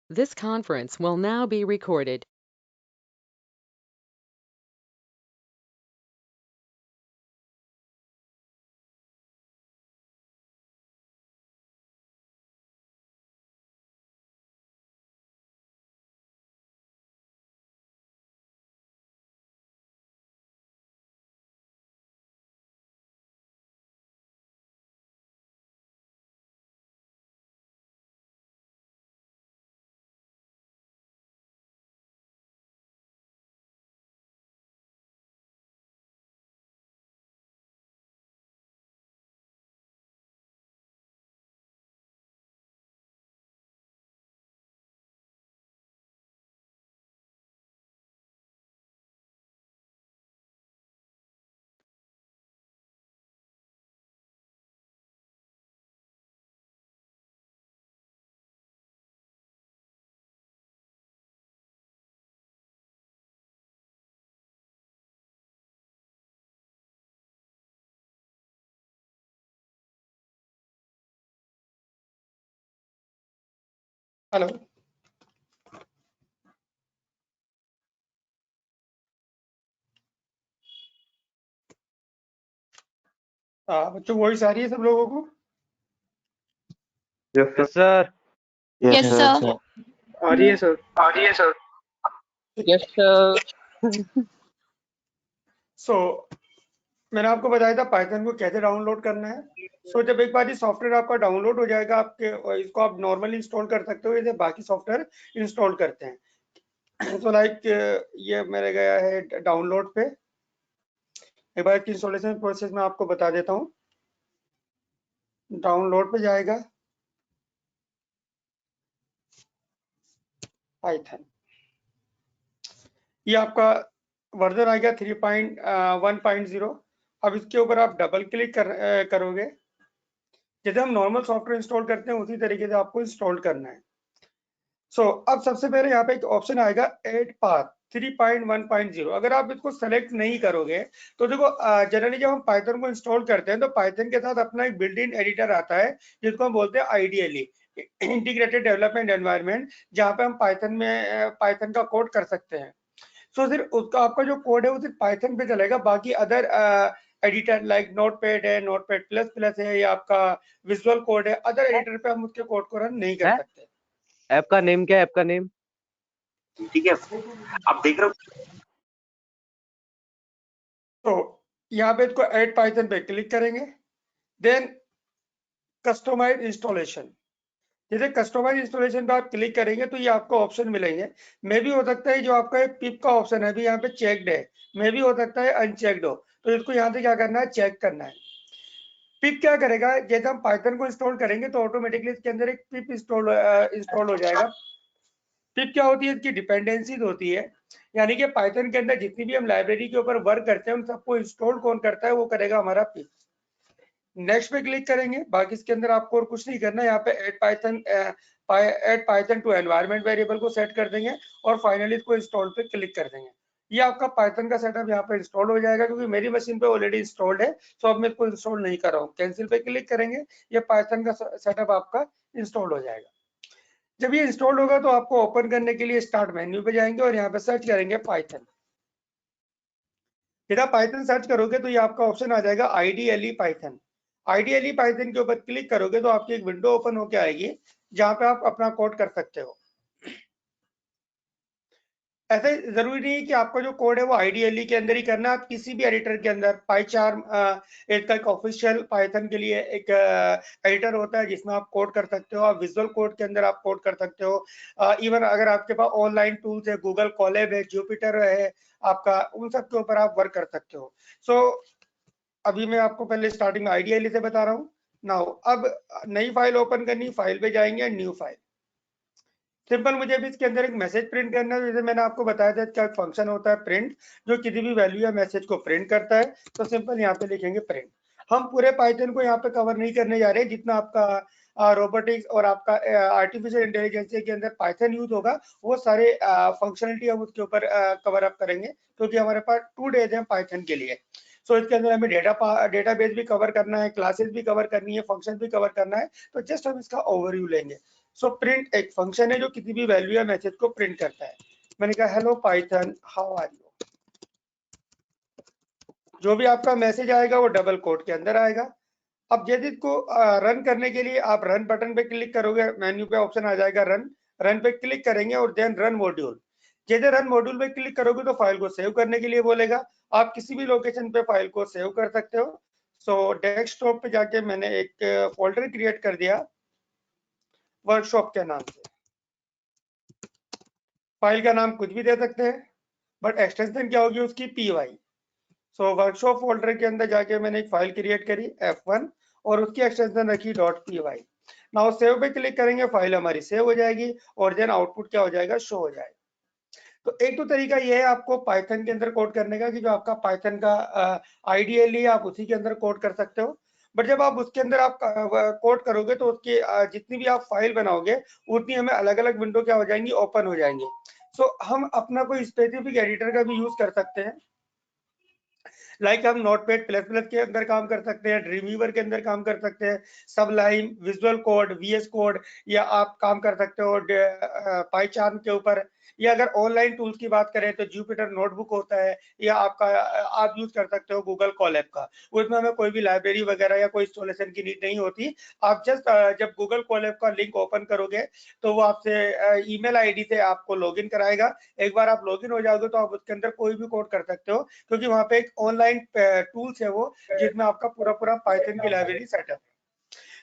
This conference will now be recorded. Hello. बच्चों voice आ रही है सब लोगों को? Yes sir. Yes, sir. आ रही है सर। Yes sir. सो मैंने आपको बताया था पाइथन को कैसे डाउनलोड करना है। सो जब एक बार ये सॉफ्टवेयर आपका डाउनलोड हो जाएगा, आपके इसको आप नॉर्मली इंस्टॉल कर सकते हो जैसे बाकी सॉफ्टवेयर इंस्टॉल करते हैं। तो लाइक ये मेरे गया है डाउनलोड पे। एक बार इंस्टॉलेशन प्रोसेस में आपको बता देता हूँ। डाउनलोड पे जाएगा पाइथन, ये आपका वर्जन आएगा 3.1.0। अब इसके ऊपर आप डबल क्लिक करोगे, जैसे हम नॉर्मल सॉफ्टवेयर इंस्टॉल करते हैं उसी तरीके से आपको इंस्टॉल करना है। सो अब सबसे पहले यहाँ पे एक ऑप्शन आएगा ऐड पाथ 3.1.0। अगर आप इसको सेलेक्ट नहीं करोगे तो देखो, जनरली जब हम पाइथन को इंस्टॉल करते हैं तो पाइथन के साथ अपना एक बिल्ट इन एडिटर आता है जिसको हम बोलते हैं आईडीएलई, इंटीग्रेटेड डेवलपमेंट एनवायरनमेंट, जहाँ पे हम पाइथन का कोड कर सकते हैं। सो सिर्फ उसका आपका जो कोड है वो सिर्फ पाइथन पे चलेगा, बाकी अदर एडिटर लाइक नोटपैड है, नोटपैड प्लस प्लस है, या आपका विजुअल कोड है, अदर एडिटर पे हम उसके कोड को रन नहीं कर सकते। ऐप का नेम क्या है? ऐप का नेम ठीक है, आप देख रहे हो। तो यहाँ पे इसको ऐड पाइथन पे क्लिक करेंगे, देन कस्टमाइज इंस्टॉलेशन। जैसे कस्टमाइज इंस्टॉलेशन पे आप क्लिक करेंगे तो ये आपको ऑप्शन मिलेंगे। मे भी हो सकता है जो आपका पिप का ऑप्शन है अभी यहाँ पे चेक्ड है, मे भी हो सकता है अनचेक्ड हो, तो इसको यहाँ से क्या करना है, चेक करना है। पिप क्या करेगा, जैसे हम पाइथन को इंस्टॉल करेंगे तो ऑटोमेटिकली इसके अंदर एक पिप इंस्टॉल हो जाएगा। पिप क्या होती है, इसकी डिपेंडेंसीज होती है, यानी कि पाइथन के अंदर जितनी भी हम लाइब्रेरी के ऊपर वर्क करते हैं उन सबको इंस्टॉल कौन करता है, वो करेगा हमारा पिप। नेक्स्ट पे क्लिक करेंगे, बाकी इसके अंदर आपको और कुछ नहीं करना। यहाँ पे add Python to environment variable को सेट कर देंगे और फाइनली इसको इंस्टॉल पे क्लिक कर देंगे। ये आपका पाइथन का सेटअप यहाँ पे इंस्टॉल हो जाएगा, क्योंकि मेरी मशीन पे ऑलरेडी इंस्टॉल्ड है, तो अब मैं इसको इंस्टॉल नहीं कर रहा हूँ। कैंसिल पे क्लिक करेंगे, ये पाइथन का सेटअप आपका इंस्टॉल हो जाएगा। जब ये इंस्टॉल होगा तो आपको ओपन करने के लिए स्टार्ट मेन्यू पे जाएंगे और यहाँ पे सर्च करेंगे पाइथन। फिर आप पाइथन सर्च करोगे तो ये आपका ऑप्शन आ जाएगा आईडीएलई पाइथन। आईडीएलई पाइथन के ऊपर क्लिक करोगे तो आपकी एक विंडो ओपन होकर आएगी जहां पे आप अपना कोड कर सकते हो। ऐसे जरूरी नहीं है कि आपका जो कोड है वो आईडीएलई के अंदर ही करना है, आप किसी भी एडिटर के अंदर पाइचार्म एक ऑफिशियल पाइथन के लिए एक एडिटर होता है जिसमें आप कोड कर सकते हो। आप विजुअल कोड के अंदर आप कोड कर सकते हो। इवन अगर आपके पास ऑनलाइन टूल्स है, गूगल कोलैब है, जुपिटर है आपका, उन सब के ऊपर आप वर्क कर सकते हो। सो अभी मैं आपको पहले स्टार्टिंग में आईडीएलई से बता रहा हूँ। नाउ अब नई फाइल ओपन करनी, फाइल पे जाएंगे, न्यू फाइल। सिंपल मुझे अभी इसके अंदर एक मैसेज प्रिंट करना है। जैसे मैंने आपको बताया था क्या फंक्शन होता है प्रिंट, जो किसी भी वैल्यू या मैसेज को प्रिंट करता है। तो सिंपल यहाँ पे लिखेंगे प्रिंट। हम पूरे पाइथन को यहाँ पे कवर नहीं करने जा रहे, जितना आपका रोबोटिक्स और आपका आर्टिफिशियल इंटेलिजेंस के अंदर पाइथन यूज होगा वो सारे फंक्शनलिटी हम उसके ऊपर कवर अप करेंगे, क्योंकि हमारे पास 2 डेज हैं पाइथन के लिए। सो इसके अंदर हमें डेटाबेस भी कवर करना है, क्लासेस भी कवर करनी है, फंक्शन भी कवर करना है। तो जस्ट हम इसका ओवरव्यू लेंगे। सो प्रिंट एक फंक्शन है जो किसी भी वैल्यू या मैसेज को प्रिंट करता है। मैंने कहा hello Python how are you. जो भी आपका मैसेज आएगा वो डबल कोट के अंदर आएगा। अब यदि को रन करने के लिए आप रन बटन पे क्लिक करोगे, मेन्यू पे ऑप्शन आ जाएगा रन पे क्लिक करेंगे और देन रन मॉड्यूल। जैसे रन मॉड्यूल पे क्लिक करोगे तो फाइल को सेव करने के लिए बोलेगा। आप किसी भी लोकेशन पे फाइल को सेव कर सकते हो। सो डेस्कटॉप पे जाके मैंने एक फोल्डर क्रिएट कर दिया वर्कशॉप के नाम से। फाइल का नाम कुछ भी दे सकते हैं, बट एक्सटेंशन क्या होगी उसकी py। सो वर्कशॉप फोल्डर के अंदर जाके मैंने एक फाइल क्रिएट करी f1 और उसकी एक्सटेंशन रखी .py। नाउ सेव पे क्लिक करेंगे, फाइल हमारी सेव हो जाएगी और देन आउटपुट क्या हो जाएगा, शो हो जाएगा। तो एक तो तरीका ये है आपको पाइथन के अंदर कोड करने का कि जो आपका पाइथन का आइडियली आप उसी के अंदर कोड कर सकते हो। बट जब आप उसके अंदर आप कोड करोगे तो उसकी जितनी भी आप फाइल बनाओगे उतनी हमें अलग अलग विंडो क्या हो जाएंगी, ओपन हो जाएंगी। सो हम अपना कोई स्पेसिफिक एडिटर का भी यूज कर सकते हैं। लाइक हम नोटपैड प्लस प्लस के अंदर काम कर सकते हैं, ड्रीमवीवर के अंदर काम कर सकते हैं, Sublime, visual code, VS code, या आप काम कर सकते हो पाइचार्म के ऊपर। या अगर ऑनलाइन टूल्स की बात करें तो जुपिटर नोटबुक होता है, या आपका आप यूज कर सकते हो गूगल कोलैब का। उसमें हमें कोई भी लाइब्रेरी वगैरह या कोई इंस्टॉलेशन की नीड नहीं होती। आप जस्ट जब गूगल कोलैब का लिंक ओपन करोगे तो वो आपसे ईमेल आईडी से आपको लॉगिन कराएगा। एक बार आप लॉगिन हो जाओगे तो आप उसके अंदर कोई भी कोड कर सकते हो, क्योंकि वहां पे एक ऑनलाइन टूल्स है वो जिसमें आपका पूरा पाइथन की लाइब्रेरी सेटअप है।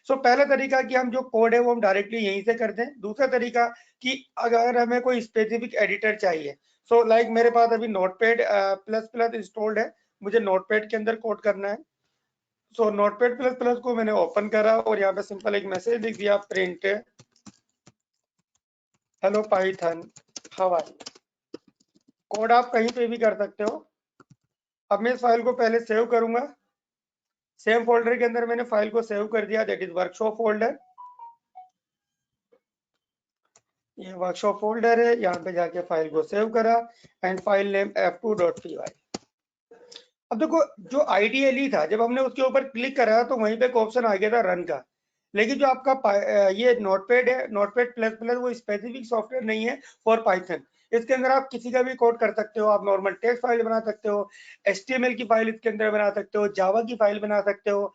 सो पहला तरीका कि हम जो कोड है वो हम डायरेक्टली यहीं से कर दें। दूसरा तरीका कि अगर हमें कोई स्पेसिफिक एडिटर चाहिए, सो लाइक मेरे पास अभी नोटपैड प्लस प्लस इंस्टॉल्ड है, मुझे नोटपैड के अंदर कोड करना है। सो नोटपैड प्लस प्लस को मैंने ओपन करा और यहाँ पे सिंपल एक मैसेज लिख दिया, print hello Python how are you. Code आप कहीं पे भी कर सकते हो। अब मैं इस फाइल को पहले सेव करूंगा। सेम फोल्डर के अंदर मैंने फाइल को सेव कर दिया, दैट इज वर्कशॉप फोल्डर। ये वर्कशॉप फोल्डर है, यहाँ पे जाके फाइल को सेव करा एंड फाइल नेम f2.py। अब देखो जो आइडियली था, जब हमने उसके ऊपर क्लिक करा तो वहीं पे एक ऑप्शन आ गया था रन का। लेकिन जो आपका ये नोटपैड है, नोटपैड प्लस प्लस, वो स्पेसिफिक सॉफ्टवेयर नहीं है फॉर पाइथन। इसके अंदर आप किसी का भी कोड कर सकते हो। आप नॉर्मल टेक्स्ट फाइल बना सकते हो, HTML की फाइल इसके अंदर बना सकते हो, जावा की फाइल बना सकते हो,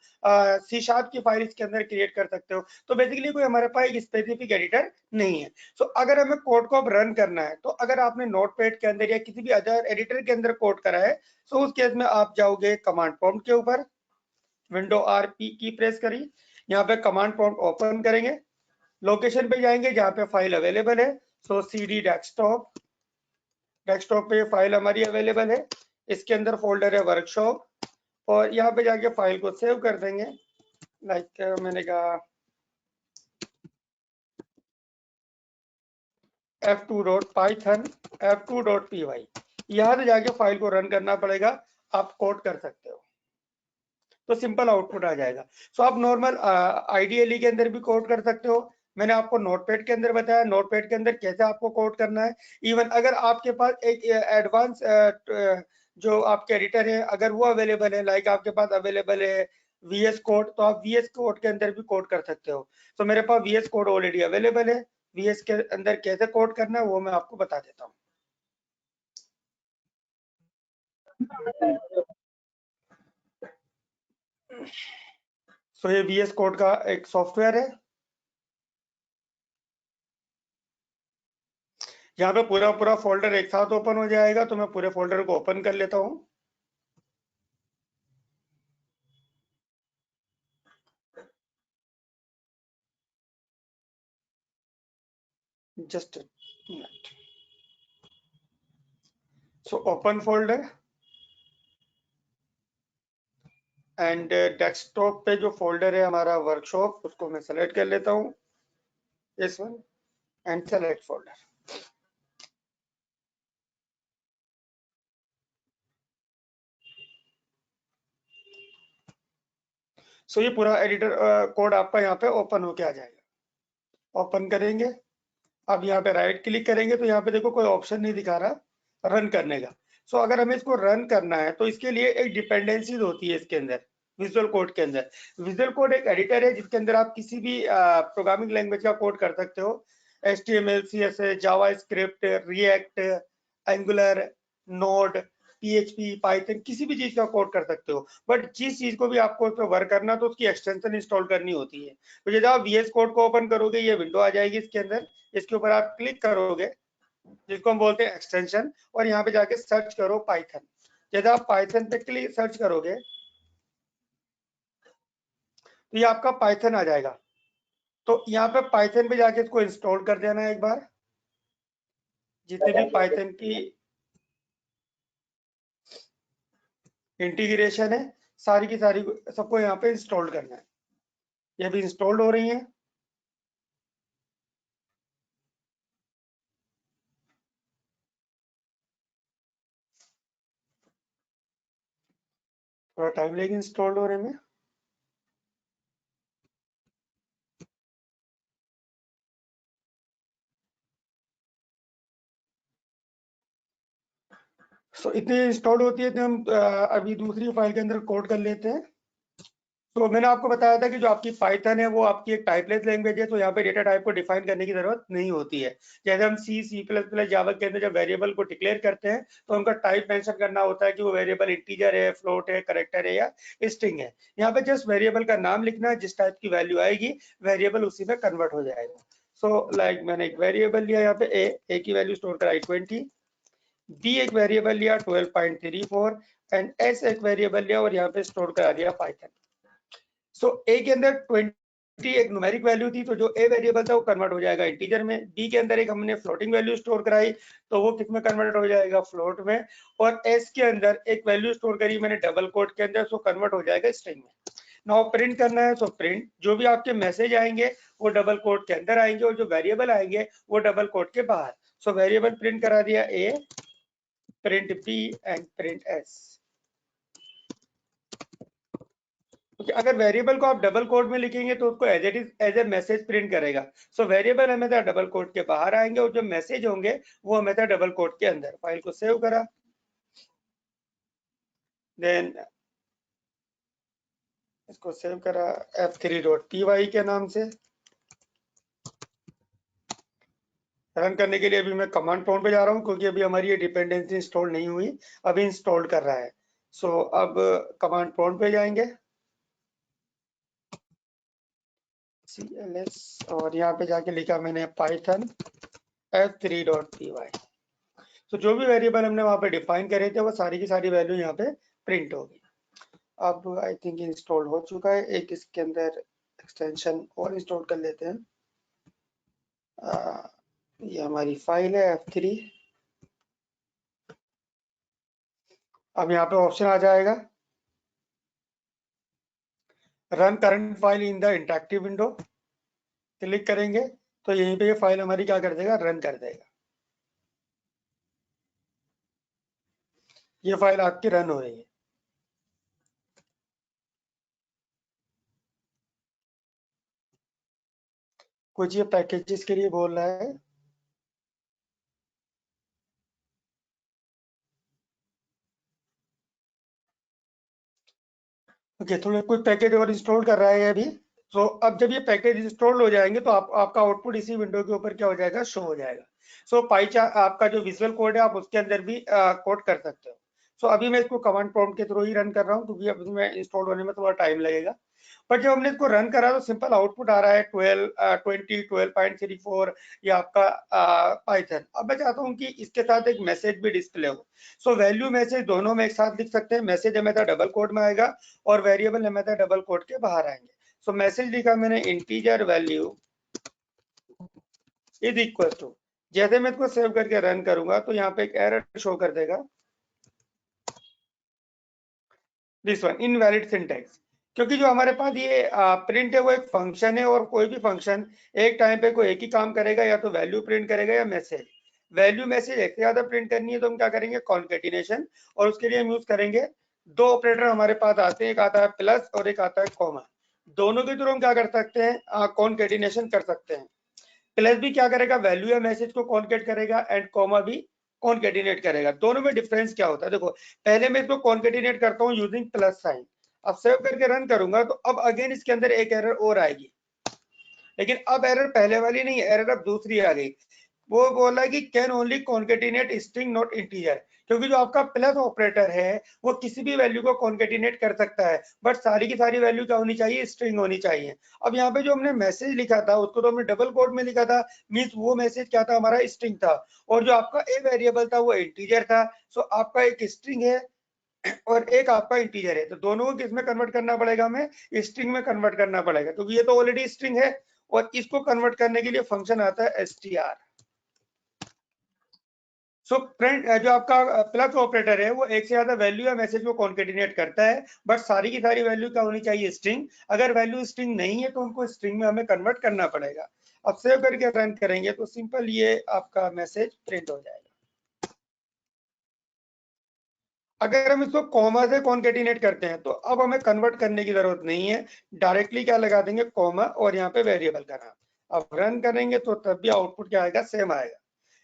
C# की फाइल इसके अंदर क्रिएट कर सकते हो। तो बेसिकली कोई हमारे पास एक स्पेसिफिक एडिटर नहीं है। सो अगर हमें कोड को अब रन करना है, तो अगर आपने नोटपैड के अंदर या किसी भी अदर एडिटर के अंदर कोड करा है, तो उस केस में आप जाओगे कमांड प्रॉम्प्ट के ऊपर, विंडो RP की प्रेस करी, यहाँ पे कमांड प्रॉम्प्ट ओपन करेंगे, लोकेशन पे जाएंगे जहाँ पे फाइल अवेलेबल है। सो CD डेस्कटॉप, डेस्कटॉप पे फाइल हमारी अवेलेबल है, इसके अंदर फोल्डर है वर्कशॉप, और यहाँ पे जाके फाइल को सेव कर देंगे। लाइक मैंने कहा f2.python f2.py। यहाँ से जाके फाइल को रन करना पड़ेगा, आप कोड कर सकते हो तो सिंपल आउटपुट आ जाएगा। सो आप नॉर्मल आईडीएलई के अंदर भी कोड कर सकते हो। मैंने आपको नोटपैड के अंदर बताया नोटपैड के अंदर कैसे आपको कोड करना है। इवन अगर आपके पास एक एडवांस जो आपके एडिटर है अगर वो अवेलेबल है, लाइक आपके पास अवेलेबल है VS कोड, तो आप VS कोड के अंदर भी कोड कर सकते हो। तो मेरे पास VS कोड ऑलरेडी अवेलेबल है। VS के अंदर कैसे कोड करना है वो मैं आपको बता देता हूँ। सो ये VS कोड का एक सॉफ्टवेयर है। यहाँ पे पूरा फोल्डर एक साथ ओपन हो जाएगा, तो मैं पूरे फोल्डर को ओपन कर लेता हूँ। Just minute. So open folder and desktop पे जो फोल्डर है हमारा वर्कशॉप, उसको मैं सेलेक्ट कर लेता हूँ, इस वन, एंड सेलेक्ट फोल्डर। सो ये पूरा एडिटर कोड आपका यहाँ पे ओपन होके आ जाएगा। ओपन करेंगे, अब यहाँ पे राइट क्लिक करेंगे तो यहाँ पे देखो कोई ऑप्शन नहीं दिखा रहा रन करने का। सो अगर हमें इसको रन करना है तो इसके लिए एक डिपेंडेंसीज होती है इसके अंदर। विजुअल कोड के अंदर। विजुअल कोड एक एडिटर है जिसके अंदर आप किसी भी प्रोग्रामिंग लैंग्वेज का कोड कर सकते हो, HTML, CSS, JavaScript, react, angular, node, PHP, Python, किसी भी चीज का कोड कर सकते हो। बट जिस चीज को भी आपको उस पर वर्क करना तो उसकी एक्सटेंशन इंस्टॉल करनी होती है। तो जब आप VS कोड को ओपन करोगे ये विंडो आ जाएगी इसके अंदर, इसके ऊपर आप क्लिक करोगे जिसको हम बोलते हैं एक्सटेंशन, और यहाँ पे जाके सर्च करो पाइथन। जब आप पाइथन पे क्लिक सर्च करोगे तो ये आपका पाइथन आ जाएगा। तो यहाँ पे पाइथन पे जाके इसको इंस्टॉल कर देना है एक बार। जितने भी पाइथन की इंटीग्रेशन है सारी की सारी सबको यहाँ पे इंस्टॉल करना है। ये भी इंस्टॉल्ड हो रही है। थोड़ा टाइम लगेगा इंस्टॉल्ड होने में। सो इतनी इंस्टॉल होती है तो हम अभी दूसरी फाइल के अंदर कोड कर लेते हैं। तो मैंने आपको बताया था कि जो आपकी पाइथन है वो आपकी एक टाइपलेस लैंग्वेज है, तो यहाँ पे डेटा टाइप को डिफाइन करने की जरूरत नहीं होती है। जैसे हम C++, जावा के अंदर जब वेरिएबल को डिक्लेयर करते हैं तो उनका टाइप मेंशन करना होता है कि वो वेरिएबल इंटीजर है, फ्लोट है, कैरेक्टर है या स्ट्रिंग है। यहाँ पे जस्ट वेरिएबल का नाम लिखना है, जिस टाइप की वैल्यू आएगी वेरिएबल उसी में कन्वर्ट हो जाएगा। सो लाइक मैंने एक वेरिएबल लिया यहाँ पे ए की वैल्यू स्टोर कराई 20, बी एक वेरिएबल लिया 12.34 एंड एस एक वेरिएबल लिया और यहाँ पे स्टोर करा दिया पाइथन। सो ए के अंदर 20 एक न्यूमेरिक वैल्यू थी, तो जो ए वेरिएबल था वो कन्वर्ट हो जाएगा इंटीजर में। बी के अंदर एक हमने फ्लोटिंग वैल्यू स्टोर कराई तो वो किस में कन्वर्ट हो जाएगा, फ्लोट में। और एस के अंदर एक वैल्यू स्टोर करी मैंने डबल कोट के अंदर, सो कन्वर्ट हो जाएगा स्ट्रिंग में। नाउ प्रिंट करना है, सो प्रिंट जो भी आपके मैसेज आएंगे वो डबल कोट के अंदर आएंगे और जो वेरिएबल आएंगे वो डबल कोट के बाहर। सो वेरिएबल प्रिंट करा दिया A, print B and print S. अगर वेरिएबल को आप डबल कोट में लिखेंगे तो उसको as it is as a message print करेगा। सो वेरिएबल हमेशा डबल कोट के बाहर आएंगे और जो मैसेज होंगे वो हमेशा डबल कोट के अंदर। फाइल को सेव करा, देन इसको सेव करा f3.py के नाम से। रन करने के लिए अभी मैं कमांड प्रॉम्प्ट पे जा रहा हूँ क्योंकि अभी हमारी ये डिपेंडेंसी इंस्टॉल नहीं हुई, अभी इंस्टॉल कर रहा है। सो अब कमांड प्रॉम्प्ट पे जाएंगे cls और यहाँ पे जाके लिखा मैंने पाइथन f3.py। तो जो भी वेरिएबल हमने वहां पे डिफाइन करे थे वो सारी की सारी वैल्यू यहाँ पे प्रिंट होगी। अब आई थिंक इंस्टॉल हो चुका है। एक इसके अंदर एक्सटेंशन और इंस्टॉल कर लेते हैं। ये हमारी फाइल है f3। अब यहाँ पे ऑप्शन आ जाएगा run current file in the interactive window. Click करेंगे तो यहीं पे ये फाइल हमारी क्या कर देगा, रन कर देगा। ये फाइल आपकी रन हो रही है। कुछ ये पैकेजेस के लिए बोल रहा है। ओके, थोड़े कुछ पैकेज और इंस्टॉल कर रहा है अभी। तो अब जब ये पैकेज इंस्टॉल हो जाएंगे तो आपका आउटपुट इसी विंडो के ऊपर क्या हो जाएगा, शो हो जाएगा। सो पाइचार्ट आपका जो विजुअल कोड है आप उसके अंदर भी कोड कर सकते हो। सो अभी मैं इसको कमांड प्रॉम्प्ट के थ्रू ही रन कर रहा हूँ क्योंकि अब इसमें इंस्टॉल होने में थोड़ा टाइम लगेगा। बट जब हमने इसको रन करा तो सिंपल आउटपुट आ रहा है 12.34 ये आपका पाइथन। अब मैं चाहता हूँ कि इसके साथ एक मैसेज भी डिस्प्ले हो। सो वैल्यू मैसेज दोनों में एक साथ लिख सकते हैं। मैसेज हमेशा डबल कोट में आएगा और वेरिएबल हमेशा डबल कोट के बाहर आएंगे। सो मैसेज लिखा मैंने integer value is equal to, जैसे मैं इसको सेव करके रन करूंगा तो यहाँ पे एक एरर शो कर देगा, दिस वन इनवैलिड सिंटैक्स। क्योंकि जो हमारे पास ये प्रिंट है वो एक फंक्शन है और कोई भी फंक्शन एक टाइम पे कोई एक ही काम करेगा, या तो वैल्यू प्रिंट करेगा या मैसेज। वैल्यू मैसेज एक से ज्यादा प्रिंट करनी है तो हम क्या करेंगे, कॉन्केटिनेशन, और उसके लिए हम यूज करेंगे दो ऑपरेटर हमारे पास आते हैं, एक आता है प्लस और एक आता है कॉमा। दोनों के थ्रू हम क्या कर सकते हैं, कॉन्केटिनेशन कर सकते हैं। प्लस भी क्या करेगा, वैल्यू या मैसेज को कॉन्केट करेगा एंड कॉमा भी कॉन्केटिनेट करेगा। दोनों में डिफरेंस क्या होता है, देखो पहले मैं इसको कॉन्केटिनेट करता हूँ यूजिंग प्लस साइन। अब सेव करके रन करूंगा तो अब अगेन इसके अंदर एक एरर और आएगी, लेकिन अब एरर पहले वाली नहीं, एरर अब दूसरी आ गई। वो बोला कि can only concatenate string not integer, क्योंकि जो आपका प्लस ऑपरेटर है वो किसी भी वैल्यू को कॉन्केटिनेट कर सकता है, बट सारी की सारी वैल्यू क्या होनी चाहिए, स्ट्रिंग होनी चाहिए। अब यहाँ पे जो हमने मैसेज लिखा था उसको तो हमने डबल कोट में लिखा था, मींस वो मैसेज क्या था, हमारा स्ट्रिंग था, और जो आपका ए वेरिएबल था वो इंटीजर था। सो आपका एक स्ट्रिंग है और एक आपका इंटीजर है, तो दोनों को किस में कन्वर्ट करना पड़ेगा, हमें स्ट्रिंग में कन्वर्ट करना पड़ेगा, क्योंकि ये तो ऑलरेडी स्ट्रिंग है और इसको कन्वर्ट करने के लिए फंक्शन आता है str। सो फ्रेंड जो आपका प्लस ऑपरेटर है वो एक से ज्यादा वैल्यू या मैसेज को कॉन्केटिनेट करता है, बट सारी की सारी वैल्यू क्या होनी चाहिए, स्ट्रिंग। अगर वैल्यू स्ट्रिंग नहीं है तो उनको स्ट्रिंग में हमें कन्वर्ट करना पड़ेगा। अब सेव करके रन करेंगे तो सिंपल ये आपका मैसेज प्रिंट हो जाएगा। अगर हम इसको कॉमा से कॉन्केटिनेट करते हैं तो अब हमें कन्वर्ट करने की जरूरत नहीं है, डायरेक्टली क्या लगा देंगे, कॉमा और यहाँ पे वेरिएबल का नाम। अब रन करेंगे तो तब भी आउटपुट क्या आएगा, सेम आएगा।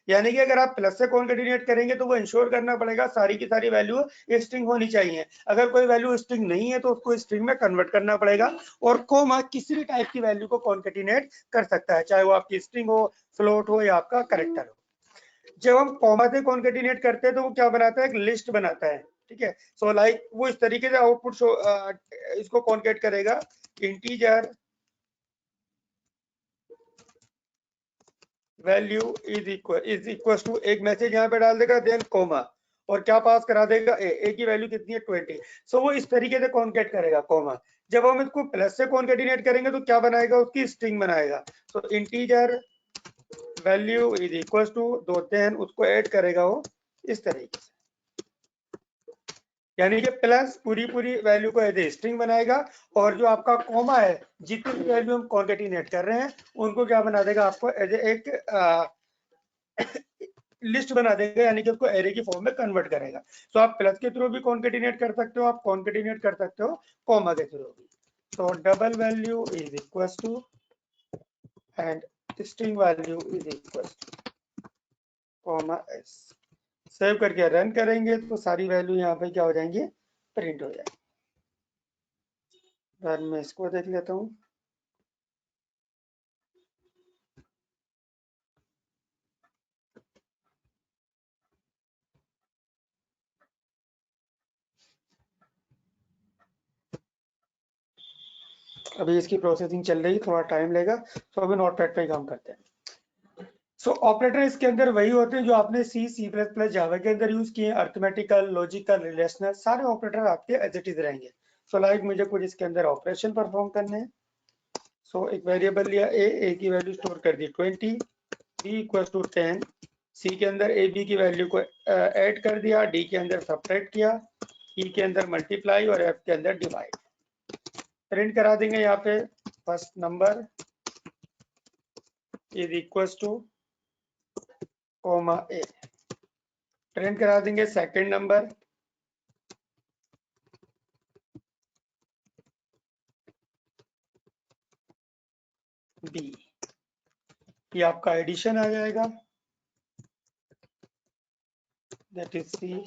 यानी कि अगर आप प्लस से कॉन्केटिनेट करेंगे तो वो इंश्योर करना पड़ेगा सारी की सारी वैल्यू स्ट्रिंग होनी चाहिए। अगर कोई वैल्यू स्ट्रिंग नहीं है तो उसको स्ट्रिंग में कन्वर्ट करना पड़ेगा, और कॉमा किसी भी टाइप की वैल्यू को कॉन्केटिनेट कर सकता है, चाहे वो आपकी स्ट्रिंग हो, फ्लोट हो या आपका कैरेक्टर हो। जब हम कॉमा से कॉन्केटिनेट करते हैं तो वो क्या बनाता है, एक लिस्ट बनाता है, ठीक है। सो लाइक वो इस तरीके से आउटपुट शो इसको कॉन्केट करेगा, integer value is equal to, एक मैसेज यहाँ पे डाल देगा, देन कॉमा, और क्या पास करा देगा, ए की वैल्यू कितनी है, 20। सो वो इस तरीके से कॉन्केट करेगा कॉमा। जब हम इसको प्लस से कॉन्केटिनेट करेंगे तो क्या बनाएगा, उसकी स्ट्रिंग बनाएगा। So integer value is equal to दो, देन उसको ऐड करेगा वो इस तरीके से, यानी कि प्लस पूरी पूरी वैल्यू को एज ए स्ट्रिंग बनाएगा, और जो आपका कॉमा है जितनी भी वैल्यू हम कॉन्केटिनेट कर रहे हैं उनको क्या बना देगा, आपको एज एक लिस्ट बना देगा, यानी कि उसको एरे की फॉर्म में कन्वर्ट करेगा। तो आप प्लस के थ्रू भी कॉन्केटिनेट कर सकते हो, आप कॉन्केटिनेट कर सकते हो कॉमा के थ्रू भी। तो double value is equal to and string value is equal to comma s. Save करके रन करेंगे तो सारी वैल्यू यहाँ पे क्या हो जाएंगी, प्रिंट हो जाएगी। रन में इसको देख लेता हूँ। अभी इसकी प्रोसेसिंग चल रही है, थोड़ा टाइम लेगा, तो अभी नोटपैड पे ही काम करते हैं। सो ऑपरेटर इसके अंदर वही होते हैं जो आपने C++ जावा के अंदर यूज किए, अर्थमेटिकल, लॉजिकल, रिलेशनल, सारे ऑपरेटर आपके एज इट इज रहेंगे। सो लाइक मुझे कुछ इसके अंदर ऑपरेशन परफॉर्म करने हैं। सो एक वेरिएबल लिया ए की वैल्यू स्टोर कर दी 20, बी इक्वल टू 10, सी के अंदर ए बी की वैल्यू को ऐड कर दिया, डी के अंदर सब्ट्रैक्ट किया, ई के अंदर मल्टीप्लाई और एफ के अंदर डिवाइड। प्रिंट करा देंगे यहाँ पे first number is equal to comma A, print करा देंगे सेकंड नंबर बी, ये आपका एडिशन आ जाएगा, that is c,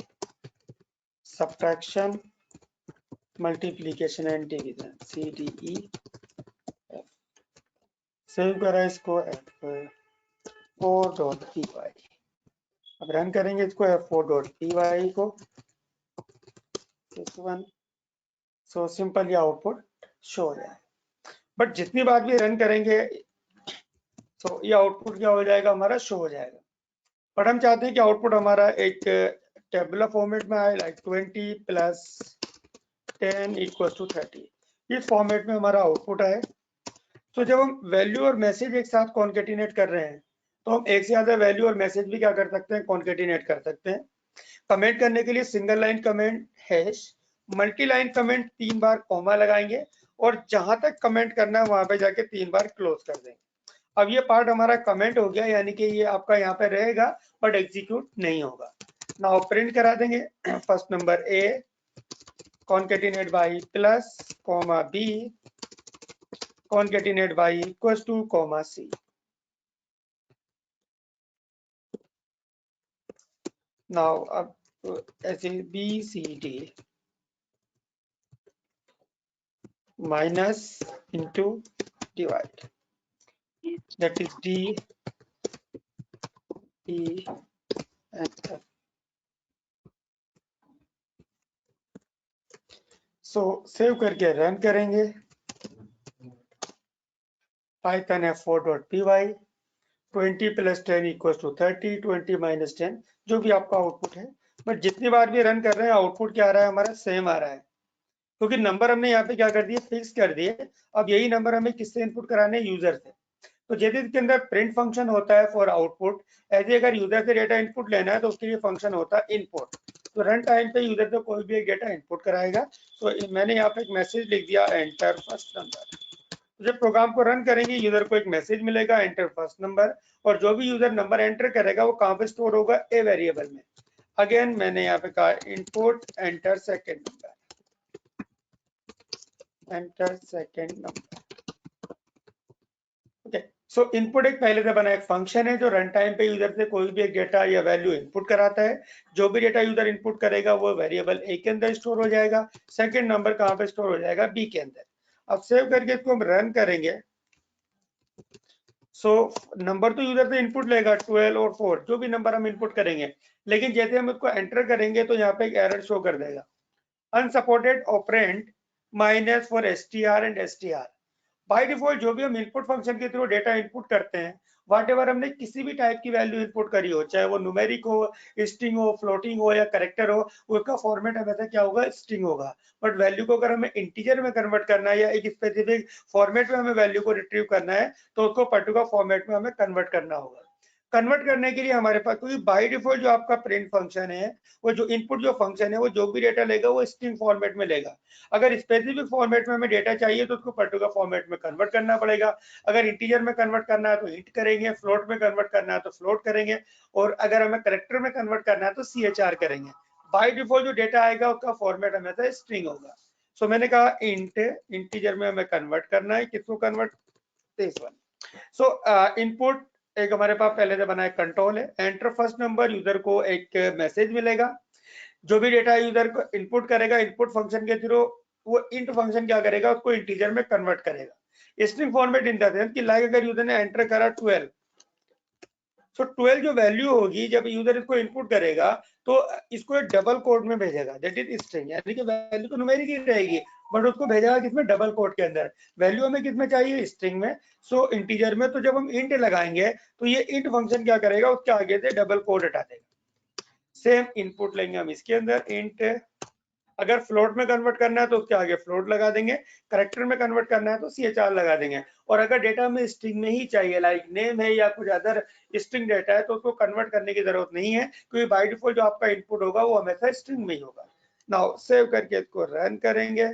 subtraction, multiplication and division, c d e f. Save करा इसको f4.py। अब रन करेंगे इसको f4.py को, दिस वन। सो सिंपल ये आउटपुट शो हो जाए, बट जितनी बार भी रन करेंगे तो ये आउटपुट क्या हो जाएगा, हमारा शो हो जाएगा। बट हम चाहते हैं कि आउटपुट हमारा एक टेबुलर फॉर्मेट में आए, लाइक 20 + 10 = 30, इस फॉर्मेट में हमारा आउटपुट आए। तो जब हम वैल्यू और मैसेज एक साथ कॉन्केटिनेट कर रहे हैं तो हम एक से ज्यादा वैल्यू और मैसेज भी क्या कर सकते हैं, कॉन्केटिनेट कर सकते हैं। कमेंट करने के लिए single line comment hash, multi line comment 3 bar comma लगाएंगे, और जहां तक कमेंट करना है वहां पे जाके 3 बार क्लोज कर देंगे। अब ये पार्ट हमारा कमेंट हो गया, यानी कि ये आपका यहाँ पे रहेगा बट एग्जीक्यूट नहीं होगा। नाउ प्रिंट करा देंगे first number A concatenate by plus comma b concatenate by equals to comma c। now अब ऐसे b c d minus into divide, that is D E and F. So save करके run करेंगे python f4.py 20 + 10 = 30, 20 - 10 जो भी आपका output है, but जितनी बार भी रन कर रहे हैं आउटपुट क्या आ रहा है हमारा सेम आ रहा है, क्योंकि नंबर हमने यहाँ पे क्या कर दिए फिक्स कर दिए। अब यही नंबर हमें किससे इनपुट कराने हैं, यूजर से। तो जैसे इसके अंदर प्रिंट फंक्शन होता है फॉर आउटपुट, ऐसे अगर यूजर से डेटा इनपुट लेना है तो उसके लिए फंक्शन होता है इनपुट। तो रन टाइम पे यूजर से कोई भी एक डेटा इनपुट कराएगा। तो मैंने यहाँ पे एक मैसेज लिख दिया एंटर फर्स्ट नंबर। जब प्रोग्राम को रन करेंगे यूजर को एक मैसेज मिलेगा एंटर फर्स्ट नंबर, और जो भी यूजर नंबर एंटर करेगा वो कहाँ पे स्टोर होगा, ए वेरिएबल में। अगेन मैंने यहाँ पे कहा input enter second number, enter second number. Okay, सो इनपुट एक पहले से बना एक फंक्शन है जो रन टाइम पे यूजर से कोई भी एक डेटा या वैल्यू इनपुट कराता है। जो भी डेटा यूजर इनपुट करेगा वो वेरिएबल ए के अंदर स्टोर हो जाएगा, सेकंड नंबर कहाँ पे स्टोर हो जाएगा, बी के अंदर। अब सेव करके इसको हम रन करेंगे। सो नंबर तो यूजर से इनपुट लेगा 12 और 4, जो भी नंबर हम इनपुट करेंगे, लेकिन जैसे हम इसको एंटर करेंगे तो यहाँ पे एक एरर शो कर देगा, unsupported operand minus for STR and STR. By default जो भी हम इनपुट फंक्शन के थ्रू डेटा इनपुट करते हैं, व्हाटएवर हमने किसी भी टाइप की वैल्यू इनपुट करी हो, चाहे वो न्यूमेरिक हो, स्ट्रिंग हो, फ्लोटिंग हो या कैरेक्टर हो, उसका फॉर्मेट हमेशा क्या होगा, स्ट्रिंग होगा। बट वैल्यू को अगर हमें इंटीजर में कन्वर्ट करना है या एक स्पेसिफिक फॉर्मेट में हमें वैल्यू को रिट्रीव करना है तो उसको पर्टिकुलर फॉर्मेट में हमें कन्वर्ट करना होगा। कन्वर्ट करने के लिए हमारे पास, क्योंकि बाय डिफॉल्ट जो आपका प्रिंट फंक्शन है, वो जो इनपुट जो फंक्शन है वो जो भी डेटा लेगा वो स्ट्रिंग फॉर्मेट में लेगा। अगर स्पेसिफिक फॉर्मेट में हमें डेटा चाहिए तो उसको पर्टिकुलर फॉर्मेट में कन्वर्ट करना पड़ेगा। अगर इंटीजर में कन्वर्ट करना है तो इंट करेंगे, फ्लोट में कन्वर्ट करना है तो फ्लोट करेंगे, और अगर हमें कैरेक्टर में कन्वर्ट करना है तो CHR करेंगे। बाय डिफॉल्ट जो डेटा आएगा उसका फॉर्मेट हमेशा स्ट्रिंग होगा। सो मैंने कहा इंट, इंटीजर में हमें कन्वर्ट करना है, किसको convert, this one. So input एक हमारे पास पहले से बना है कंट्रोल है, एंटर फर्स्ट नंबर, यूजर को एक मैसेज मिलेगा। जो भी डेटा यूजर को इनपुट करेगा इनपुट फंक्शन के थ्रू, वो इंट फंक्शन क्या करेगा, उसको इंटीजर में कन्वर्ट करेगा। String format in the sense कि लाइक अगर यूजर ने एंटर करा 12, सो 12 जो वैल्यू होगी जब यूजर इसको इनपुट करेगा तो इसको एक डबल कोड में भेजेगा, दैट इज स्ट्रिंग, यानी कि वैल्यू तो न्यूमेरिक ही रहेगी बट उसको भेजेगा किसमें, डबल कोड के अंदर। वैल्यू हमें किसमें चाहिए, स्ट्रिंग में। सो इंटीजर में, तो जब हम इंट लगाएंगे तो ये इंट फंक्शन क्या करेगा, उसके आगे से डबल कोड हटा देगा। सेम इनपुट लेंगे हम इसके अंदर इंट, अगर फ्लोट में कन्वर्ट करना है तो उसके आगे फ्लोट लगा देंगे, कैरेक्टर में कन्वर्ट करना है तो CHR लगा देंगे, और अगर डेटा में स्ट्रिंग में ही चाहिए लाइक नेम है या कुछ अदर स्ट्रिंग डेटा है तो उसको कन्वर्ट करने की जरूरत नहीं है, क्योंकि बाय डिफॉल्ट जो आपका इनपुट होगा वो हमेशा स्ट्रिंग में ही होगा। नाउ सेव करके इसको रन करेंगे।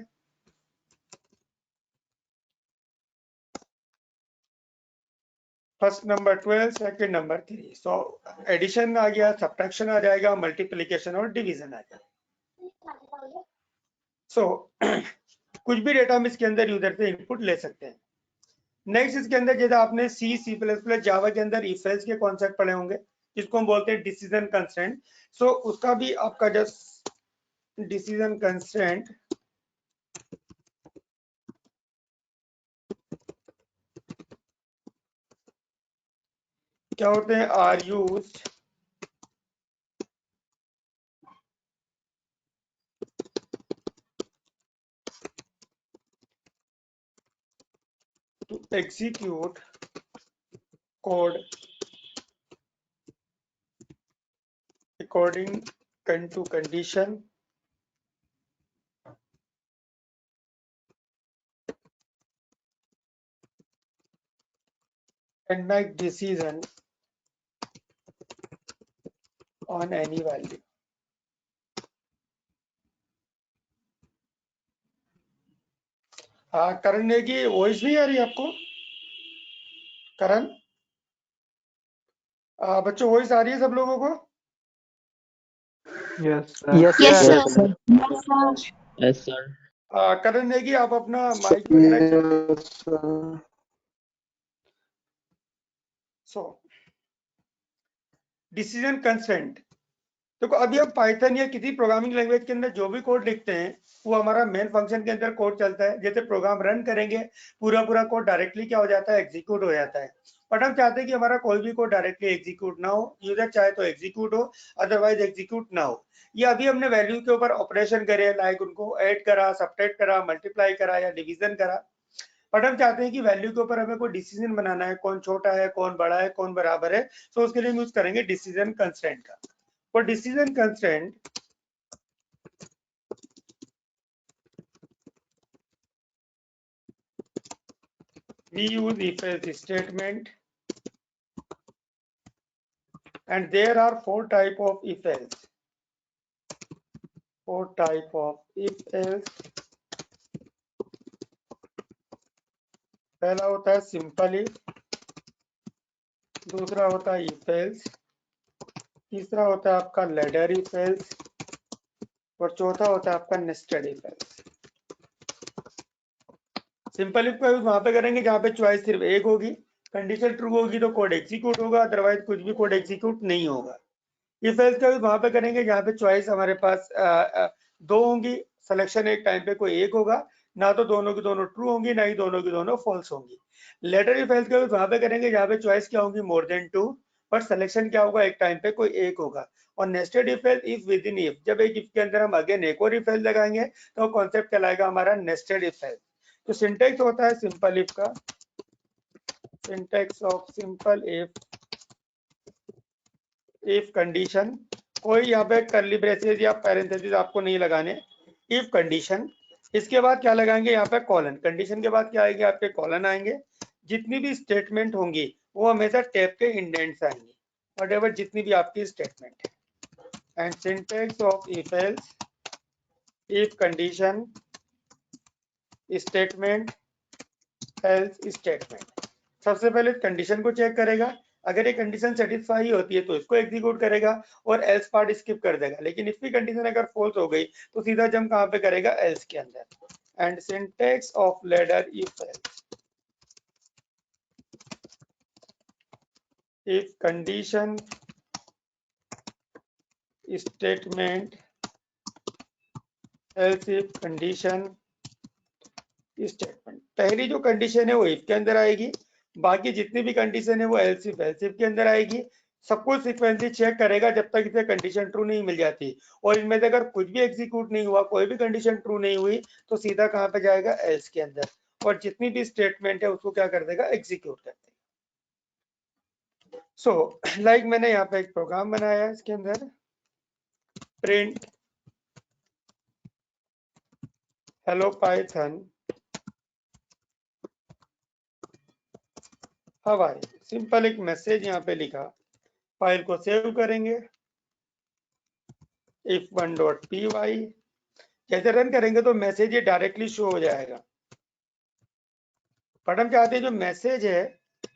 First number 12, second number 3। So addition आ गया, सब्ट्रैक्शन आ जाएगा, मल्टीप्लिकेशन और डिवीजन आ जाएगा। सो कुछ भी डेटा हम इसके अंदर यूजर से इनपुट ले सकते हैं। नेक्स्ट इसके अंदर जैसे आपने C++, जावा के अंदर इफ एल्स के कॉन्सेप्ट पढ़े होंगे, जिसको हम बोलते हैं डिसीजन कंस्ट्रेंट। सो उसका भी आपका जस्ट डिसीजन कंस्ट्रेंट क्या होते हैं, are used to execute code according to condition and make decision on any value। करण ने की वॉइस नहीं आ रही आपको, करण? बच्चों वॉइस आ रही है सब लोगों को? Yes, Yes, sir. sir. Yes, sir. करण नेगी आप अपना माइक वगैरह, Yes, sir. So decision constraint देखो अभी हम पाइथन या किसी प्रोग्रामिंग लैंग्वेज के अंदर जो भी कोड लिखते हैं वो हमारा मेन फंक्शन के अंदर कोड चलता है। जैसे प्रोग्राम रन करेंगे पूरा कोड डायरेक्टली क्या हो जाता है, एग्जीक्यूट हो जाता है। बट हम चाहते हैं कि हमारा कोई भी कोड डायरेक्टली एग्जीक्यूट ना हो, यूजर चाहे तो एग्जीक्यूट हो, अदरवाइज एग्जीक्यूट ना हो। ये अभी हमने वैल्यू के ऊपर ऑपरेशन करे, लाइक उनको ऐड करा, सब्ट्रैक्ट करा, मल्टीप्लाई करा या डिवीजन करा। बट हम चाहते हैं कि वैल्यू के ऊपर हमें कोई डिसीजन बनाना है, कौन छोटा है, कौन बड़ा है, कौन बराबर है। तो उसके लिए यूज करेंगे डिसीजन कंस्ट्रेंट का। For decision constraint, we use if-else statement, and there are four type of if-else. Four type of if-else. पहला होता है सिंपल इफ, दूसरा होता है if-else, तीसरा होता है आपका लैडर if-else, और चौथा होता है आपका नेस्टेड if-else। सिंपल इफ का यूज वहां पे करेंगे जहां पे चॉइस सिर्फ एक होगी, कंडीशन ट्रू होगी तो कोड एग्जीक्यूट होगा, अदरवाइज कुछ भी कोड एग्जीक्यूट नहीं होगा। इफ एल्स का यूज वहां पे करेंगे जहां पे चॉइस हमारे पास दो होंगी, सिलेक्शन एक टाइम पे कोई एक होगा, ना तो दोनों की दोनों ट्रू होंगी, ना ही दोनों की दोनों फॉल्स होंगी। लेटर इफ एल्स का यूज वहां पे करेंगे जहां पे चॉइस क्या होगी, more than two, but selection क्या होगा, एक टाइम पे कोई एक होगा। और nested if else, if within if, जब एक इफ के अंदर हम अगेन एक और इफ एल्स लगाएंगे तो कॉन्सेप्ट कहलाएगा हमारा नेस्टेड इफ एल्स। तो सिंटेक्स होता है सिंपल इफ का, syntax of simple if condition, कोई यहाँ पे कर्ली ब्रेसेस या पैरेंथेसिस आपको नहीं लगाने, इफ कंडीशन, इसके बाद क्या लगाएंगे यहाँ पे कॉलन, कंडीशन के बाद क्या आएंगे आपके कॉलन आएंगे। जितनी भी स्टेटमेंट होंगी वो हमेशा टैब के इंडेंट्स आएंगे, व्हाटएवर जितनी भी आपकी स्टेटमेंट है। And syntax of if else, if condition, statement, else statement. सबसे पहले कंडीशन को चेक करेगा, अगर ये कंडीशन सेटिस्फाई होती है तो इसको एग्जीक्यूट करेगा और एल्स पार्ट स्किप कर देगा। लेकिन इफ की कंडीशन अगर फॉल्स हो गई तो सीधा जंप कहां पे करेगा, एल्स के अंदर। And syntax of ladder if else, if condition, statement, else if condition, statement. पहली जो कंडीशन है वो इफ के अंदर आएगी, बाकी जितनी भी कंडीशन है वो एल्स इफ के अंदर आएगी। सब कुछ सीक्वेंसली चेक करेगा जब तक इसे कंडीशन ट्रू नहीं मिल जाती, और इनमें से अगर कुछ भी एग्जीक्यूट नहीं हुआ, कोई भी कंडीशन ट्रू नहीं हुई, तो सीधा कहां पे जाएगा, एल्स के अंदर, और जितनी भी स्टेटमेंट है उसको क्या कर देगा, एग्जीक्यूट कर देगा। सो लाइक मैंने यहाँ पे एक प्रोग्राम बनाया है, इसके अंदर प्रिंट हेलो पाइथन हवाई, सिंपल एक मैसेज यहाँ पे लिखा, फाइल को सेव करेंगे, if1.py, जैसे रन करेंगे तो मैसेज ये डायरेक्टली शो हो जाएगा। बट हम चाहते हैं जो मैसेज है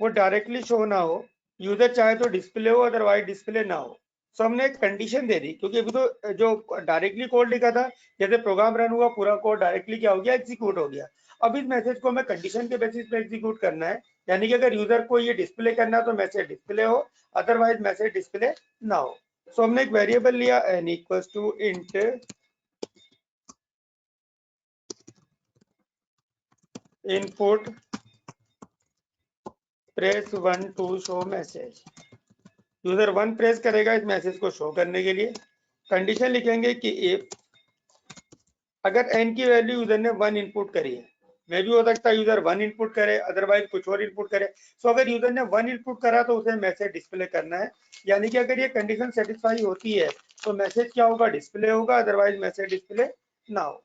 वो डायरेक्टली शो ना हो, यूजर चाहे तो डिस्प्ले हो, अदरवाइज डिस्प्ले ना हो। सो हमने एक कंडीशन दे दी, क्योंकि अभी तो जो डायरेक्टली कोड लिखा था, जैसे प्रोग्राम रन हुआ पूरा कोड डायरेक्टली क्या हो गया, एग्जीक्यूट हो गया। अब इस मैसेज को हमें कंडीशन के बेसिस पे एग्जीक्यूट करना है, यानी कि अगर यूजर को ये डिस्प्ले करना है तो मैसेज डिस्प्ले हो, अदरवाइज मैसेज डिस्प्ले ना हो। सो हमने एक वेरिएबल लिया n equals to int input press 1 to show message. User 1 press करेगा इस मैसेज को शो करने के लिए। कंडीशन लिखेंगे कि इफ, अगर n की वैल्यू यूजर ने 1 इनपुट करी है, मे भी हो सकता है यूजर 1 इनपुट करे, अदरवाइज कुछ और इनपुट करे। सो अगर यूजर ने 1 इनपुट करा तो उसे मैसेज डिस्प्ले करना है, यानी कि अगर ये कंडीशन सेटिस्फाई होती है तो मैसेज क्या होगा, डिस्प्ले होगा, अदरवाइज मैसेज डिस्प्ले ना हो।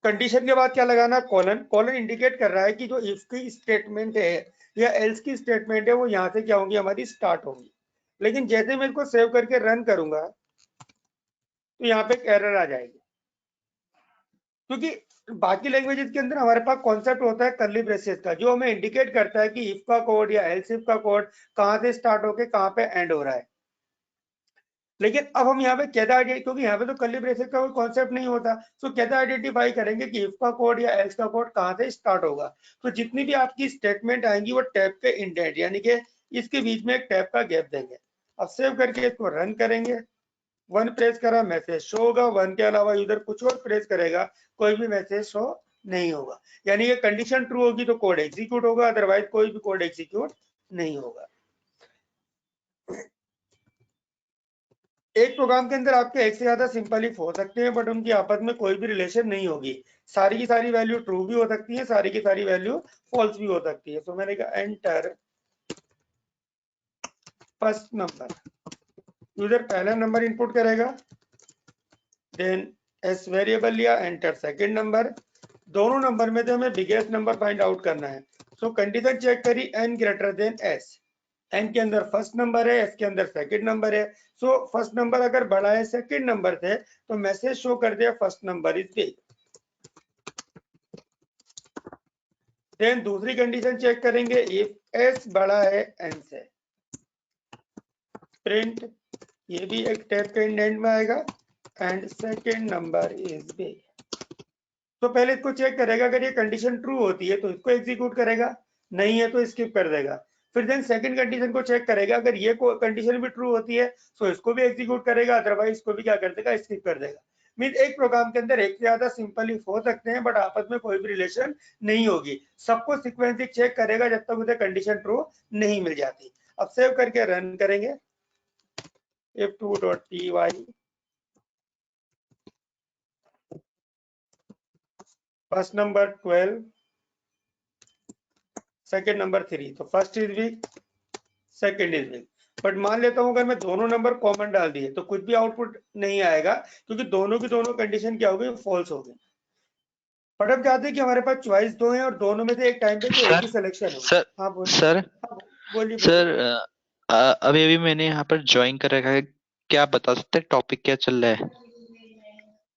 कंडीशन के बाद क्या लगाना, कॉलन। कॉलन इंडिकेट कर रहा है कि जो इफ की स्टेटमेंट है या एल्स की स्टेटमेंट है वो यहाँ से क्या होंगी, हमारी स्टार्ट होंगी। लेकिन जैसे मैं इसको सेव करके रन करूंगा तो यहाँ पे एक एरर आ जाएगी, क्योंकि बाकी लैंग्वेजेस के अंदर हमारे पास कॉन्सेप्ट होता है कर्ली ब्रेसेस का, जो हमें इंडिकेट करता है कि इफ का कोड या एल्स इफ का कोड कहाँ से स्टार्ट होके कहाँ पे एंड हो रहा है। लेकिन अब हम यहाँ पे कैसे, क्योंकि यहाँ पे तो कर्ली ब्रेसेस का कोई कॉन्सेप्ट नहीं होता, तो कैसे आइडेंटिफाई करेंगे कि इफ का कोड या एल्स का कोड कहाँ से स्टार्ट होगा। तो जितनी भी आपकी स्टेटमेंट आएंगी वो टैब के इंडेंट, यानी कि इसके बीच में एक टैब का गैप देंगे। अब सेव करके इसको रन करेंगे। 1 प्रेस करा, मैसेज शो होगा। 1 के अलावा यूजर कुछ और प्रेस करेगा, कोई भी मैसेज शो नहीं होगा। यानी ये कंडीशन ट्रू होगी तो कोड एग्जीक्यूट होगा, अदरवाइज कोई भी कोड एग्जीक्यूट नहीं होगा। एक प्रोग्राम के अंदर आपके एक से ज्यादा सिंपल इफ हो सकते हैं, बट उनकी आपस में कोई भी रिलेशन नहीं होगी। सारी की सारी वैल्यू ट्रू भी हो सकती है, सारी की सारी वैल्यू फॉल्स भी हो सकती है। तो मैंने कहा एंटर फर्स्ट नंबर, यूजर पहला नंबर इनपुट करेगा, देन एस वेरिएबल लिया, एंटर सेकंड नंबर। दोनों नंबर में से हमें बिगेस्ट नंबर फाइंड आउट करना है। सो कंडीशन चेक करी n greater than s, n के अंदर फर्स्ट नंबर है, s के अंदर सेकंड नंबर है। सो फर्स्ट नंबर अगर बड़ा है सेकंड नंबर से तो मैसेज शो कर दिया first number is big. Then दूसरी कंडीशन चेक करेंगे, इफ s बड़ा है n से, प्रिंट, ये भी एक टैब के एंड में आएगा, and second number is big. तो पहले इसको चेक करेगा, अगर ये कंडीशन ट्रू होती है तो इसको एग्जीक्यूट करेगा, नहीं है तो स्किप कर देगा। फिर देन सेकंड कंडीशन को चेक करेगा, अगर ये कंडीशन भी ट्रू होती है तो इसको भी एग्जीक्यूट करेगा, अदरवाइज इसको भी क्या कर देगा, स्किप कर देगा। मीन एक प्रोग्राम के अंदर एक से ज्यादा सिंपल इफ हो सकते हैं, बट आपस में कोई भी रिलेशन नहीं होगी। सबको सीक्वेंस चेक करेगा जब तक उसे कंडीशन ट्रू नहीं मिल जाती। अब सेव करके रन करेंगे, f2.py, first number 12, second number 3, तो first is weak, second is weak. But मान लेता हूं अगर मैं दोनों नंबर कॉमन डाल दिए तो कुछ भी आउटपुट नहीं आएगा, क्योंकि दोनों की दोनों कंडीशन क्या होगी, फॉल्स होगी। बट अब चाहते हैं कि हमारे पास चॉइस दो है और दोनों में से एक टाइम पे कोई एक ही सिलेक्शन हो। हाँ बोलिए। सर हाँ, बोलिए। सर अभी अभी मैंने यहाँ पर ज्वाइन कर रखा है, क्या आप बता सकते हैं टॉपिक क्या चल रहा है?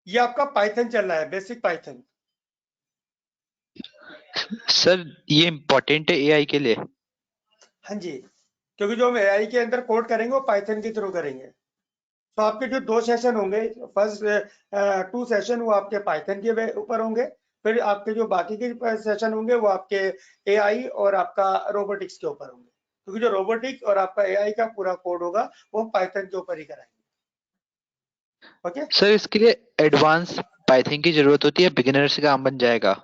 ये आपका पाइथन चल रहा है, बेसिक पाइथन। सर ये इम्पोर्टेंट है एआई के लिए? हाँ जी, क्योंकि जो हम एआई के अंदर कोड करेंगे वो पाइथन के थ्रू करेंगे। तो आपके जो 2 सेशन होंगे, फर्स्ट 2 सेशन वो आपके पाइथन के ऊपर होंगे, फिर आपके जो बाकी के सेशन होंगे वो आपके एआई और आपका रोबोटिक्स के ऊपर होंगे, क्योंकि जो रोबोटिक्स और आपका एआई का पूरा कोड होगा वो पाइथन के ऊपर ही कराएंगे। ओके सर इसके लिए एडवांस पाइथन की जरूरत होती है, बिगिनर से काम बन जाएगा?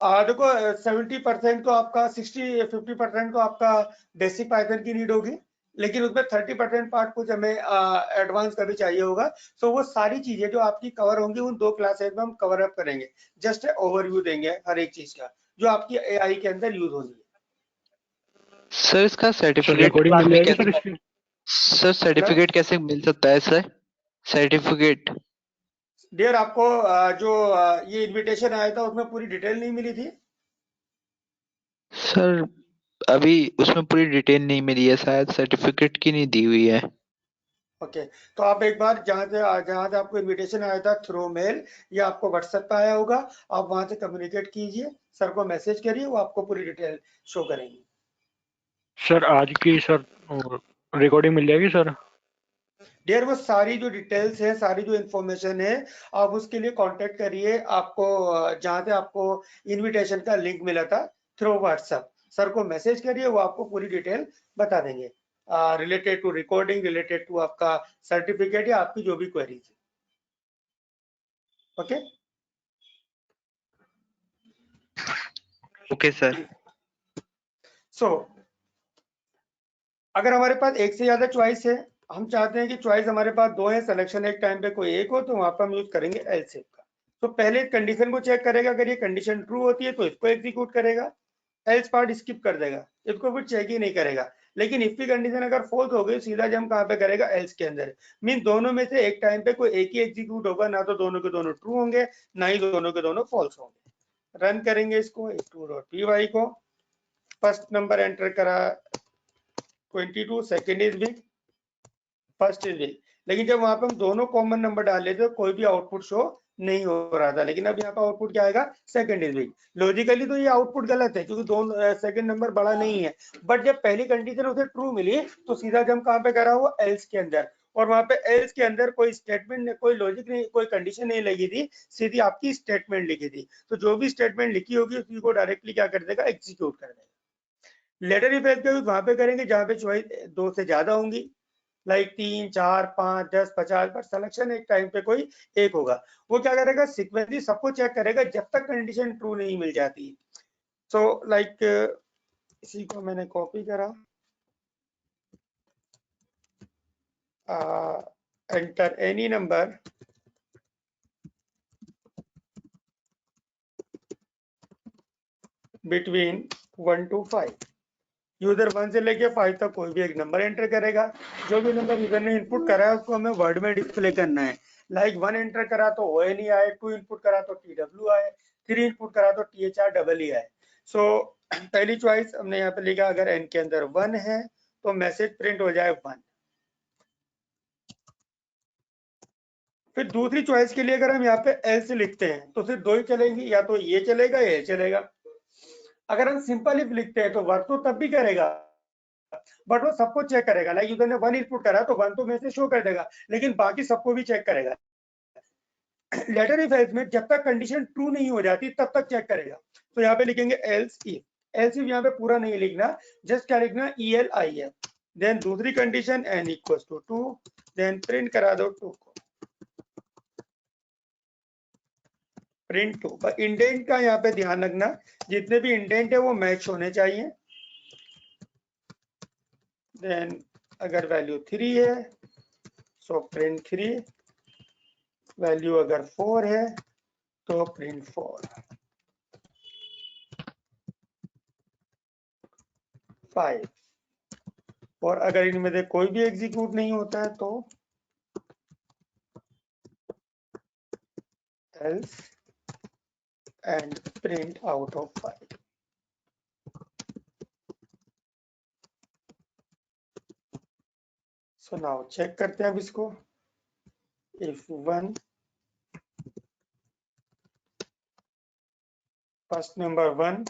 देखो 70% तो आपका 50% तो आपका बेसिक पाइथन की नीड होगी, लेकिन उसमें 30% पार्ट कुछ हमें एडवांस का भी चाहिए होगा। सो वो सारी चीजें जो आपकी कवर होंगी उन 2 क्लासेस में हम कवर अप करेंगे। जस्ट ओवरव्यू देंगे हर एक चीज का जो आपकी एआई के अंदर यूज होगी। सर इसका सर्टिफिकेट रिकॉर्डिंग मिल जाएगी सर इसकी? सर सर्टिफिकेट कैसे मिल सकता है सर? सर्टिफिकेट डियर आपको जो ये इनविटेशन आया था उसमें पूरी डिटेल नहीं मिली थी? सर अभी उसमें पूरी डिटेल नहीं मिली है, शायद सर्टिफिकेट की नहीं दी हुई है। ओके तो आप एक बार जहाँ से आपको इनविटेशन आया था थ्रू मेल या आपको व्हाट्सएप पे आया होगा, आप वहां से कम्युनिकेट कीजिए, सर को मैसेज करिए, वो आपको पूरी डिटेल शो करेंगे। सर आज की सर रिकॉर्डिंग मिल जाएगी सर? डियर वो सारी जो डिटेल्स है, सारी जो इन्फॉर्मेशन है, आप उसके लिए कांटेक्ट करिए। आपको जहाँ से आपको इनविटेशन का लिंक मिला था थ्रू व्हाट्सएप, सर को मैसेज करिए, वो आपको पूरी डिटेल बता देंगे related to recording, related to आपका सर्टिफिकेट या आपकी जो भी क्वेरीज है। Okay okay sir. सो अगर हमारे पास एक से ज्यादा चॉइस है, हम चाहते हैं कि चॉइस हमारे पास 2 है, सिलेक्शन एक टाइम पे कोई एक हो, तो वहां पर हम यूज करेंगे एल्स इफ का। तो पहले कंडीशन को चेक करेगा, अगर ये कंडीशन ट्रू होती है तो इसको एग्जीक्यूट करेगा, एल्स पार्ट स्किप कर देगा, इसको फिर चेक ही नहीं करेगा। लेकिन इफ की कंडीशन अगर फॉल्स हो गई, सीधा जम कहाँ पे करेगा, एल्स के अंदर। मीन दोनों में से एक टाइम पे कोई एक ही एग्जीक्यूट होगा, ना तो दोनों के दोनों ट्रू होंगे, ना ही दोनों के दोनों फॉल्स होंगे। रन करेंगे इसको, f2.py को, फर्स्ट नंबर एंटर करा 22, second is weak, first is weak. लेकिन जब वहां पे हम दोनों कॉमन नंबर डाल लेते तो कोई भी आउटपुट शो नहीं हो रहा था, लेकिन अब यहाँ पे आउटपुट क्या आएगा, सेकंड इज वीक। लॉजिकली तो ये आउटपुट गलत है, क्योंकि दोनों सेकंड नंबर बड़ा नहीं है, बट जब पहली कंडीशन उसे ट्रू मिली तो सीधा जम कहाँ पे करा, वो एल्स के अंदर, और वहां पे एल्स के अंदर कोई स्टेटमेंट, कोई लॉजिक नहीं, कोई कंडीशन नहीं लगी थी, सीधी आपकी स्टेटमेंट लिखी थी। तो जो भी स्टेटमेंट लिखी होगी उसी को डायरेक्टली क्या कर देगा, एग्जीक्यूट कर देगा। लेटर इफ एल्स का यूज वहां पे करेंगे जहां पे चॉइस 2 से ज्यादा होंगी, लाइक 3 4 5 10 50, पर सिलेक्शन एक टाइम पे कोई एक होगा। वो क्या करेगा, सीक्वेंसली सबको चेक करेगा जब तक कंडीशन ट्रू नहीं मिल जाती। सो लाइक इसी को मैंने कॉपी करा, enter any number between 1 to 5। User 1 से लेके 5 तक कोई भी एक नंबर एंटर करेगा। जो भी नंबर यूजर ने इनपुट करा है उसको हमें वर्ड में डिस्प्ले करना है। लाइक 1 एंटर करा तो ONE आए, 2 इनपुट करा तो TW आए, 3 इनपुट करा तो THREE आए। सो पहली चॉइस हमने यहाँ पे लिखा, अगर n के अंदर 1 है तो मैसेज प्रिंट हो जाए 1। फिर दूसरी चॉइस के लिए अगर हम यहाँ पे एल्स लिखते हैं तो सिर्फ दो ही चलेंगी, या तो ये चलेगा या ये चलेगा। अगर हम सिंपल इफ लिखते हैं तो वर्क तो तब भी करेगा, बट वो सबको चेक करेगा। लाइक यूजर ने 1 इनपुट करा तो 1 तो मैसेज शो कर देगा, लेकिन बाकी सबको भी चेक करेगा। लेटर इफ एल्स में जब तक कंडीशन ट्रू नहीं हो जाती तब तक चेक करेगा। तो यहाँ पे लिखेंगे एल्स इफ। एल्स इफ यहाँ पे पूरा नहीं लिखना, जस्ट क्या लिखना, ELIF। देन दूसरी condition n equals to 2, then print करा दो 2 को, प्रिंट 2। इंडेंट का यहाँ पे ध्यान रखना, जितने भी इंडेंट है वो मैच होने चाहिए। देन अगर वैल्यू 3 है सो प्रिंट 3, वैल्यू अगर 4 है तो प्रिंट 4, 5। और अगर इनमें से कोई भी एग्जीक्यूट नहीं होता है तो else and print out of 5। So now check करते हैं अब इसको। If 1, first number 1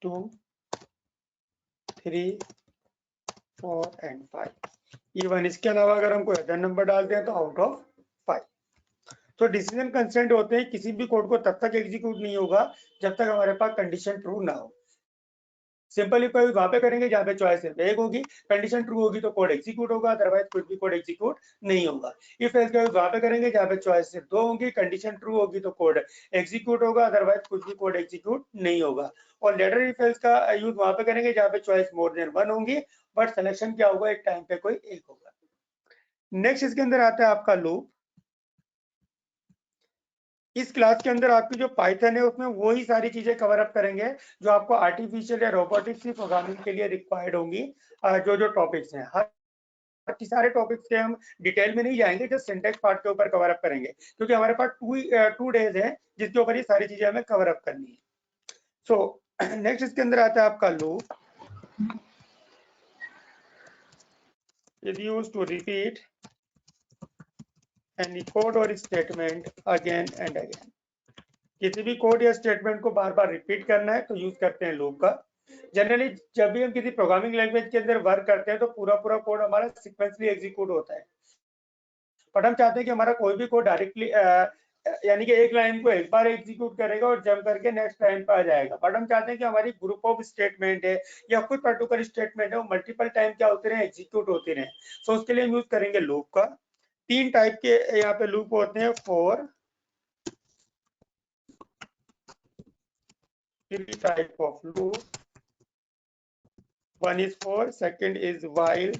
2 3 4 and 5। Even इसके अलावा अगर हम कोई अदर नंबर डालते हैं तो आउट ऑफ 5। तो डिसीजन कंस्टेंट होते हैं, किसी भी कोड को तब तक एग्जीक्यूट नहीं होगा जब तक हमारे पास कंडीशन ट्रू ना हो। सिंपल इफ वहां पे करेंगे जहाँ पे चॉइस सिर्फ एक होगी, कंडीशन ट्रू होगी तो कोड एग्जीक्यूट होगा, अदरवाइज कुछ भी कोड एग्जीक्यूट नहीं होगा। इफ एल्स का वहां पे करेंगे जहाँ पे चॉइस सिर्फ 2 होंगी, कंडीशन ट्रू होगी तो कोड एग्जीक्यूट होगा, अदरवाइज कुछ भी कोड एग्जीक्यूट नहीं होगा। और लेटर इफ एल्स का यूज वहां पे करेंगे जहाँ पे चॉइस मोर देन 1 होंगी, बट सिलेक्शन क्या होगा, एक टाइम पे कोई एक होगा। नेक्स्ट इसके अंदर आता है आपका लूप। इस क्लास के अंदर आपकी जो पाइथन है उसमें वही सारी चीजें कवर अप करेंगे जो आपको आर्टिफिशियल या रोबोटिक्स की प्रोग्रामिंग के लिए रिक्वायर्ड होंगी। जो जो टॉपिक्स हैं, हर सारे टॉपिक्स के हम डिटेल में नहीं जाएंगे, जस्ट सिंटैक्स पार्ट के ऊपर कवर अप करेंगे, क्योंकि हमारे पास 2 डेज है जिसके ऊपर ये सारी चीजें हमें कवर अप करनी है। सो नेक्स्ट इसके अंदर आता है आपका loop. Is used to repeat any code और स्टेटमेंट अगेन एंड अगेन। किसी भी कोड या स्टेटमेंट को बार बार रिपीट करना है तो यूज करते हैं लूप का। जनरली जब भी हम किसी प्रोग्रामिंग लैंग्वेज के अंदर वर्क करते हैं तो पूरा पूरा कोड हमारा सीक्वेंसली एग्जीक्यूट होता है, बट हम चाहते हैं कि हमारा कोई भी कोड डायरेक्टली यानी कि एक लाइन को एक बार एग्जीक्यूट करेगा और जंप करके नेक्स्ट लाइन पर आ जाएगा, बट हम चाहते हैं कि हमारी ग्रुप ऑफ स्टेटमेंट है या कोई पर्टिकुलर स्टेटमेंट है वो मल्टीपल टाइम क्या होते रहे, एग्जीक्यूट होते रहे। सो उसके लिए हम यूज करेंगे लूप का। 3 टाइप के यहाँ पे लूप होते हैं, 3 type of loop. One is for, second is while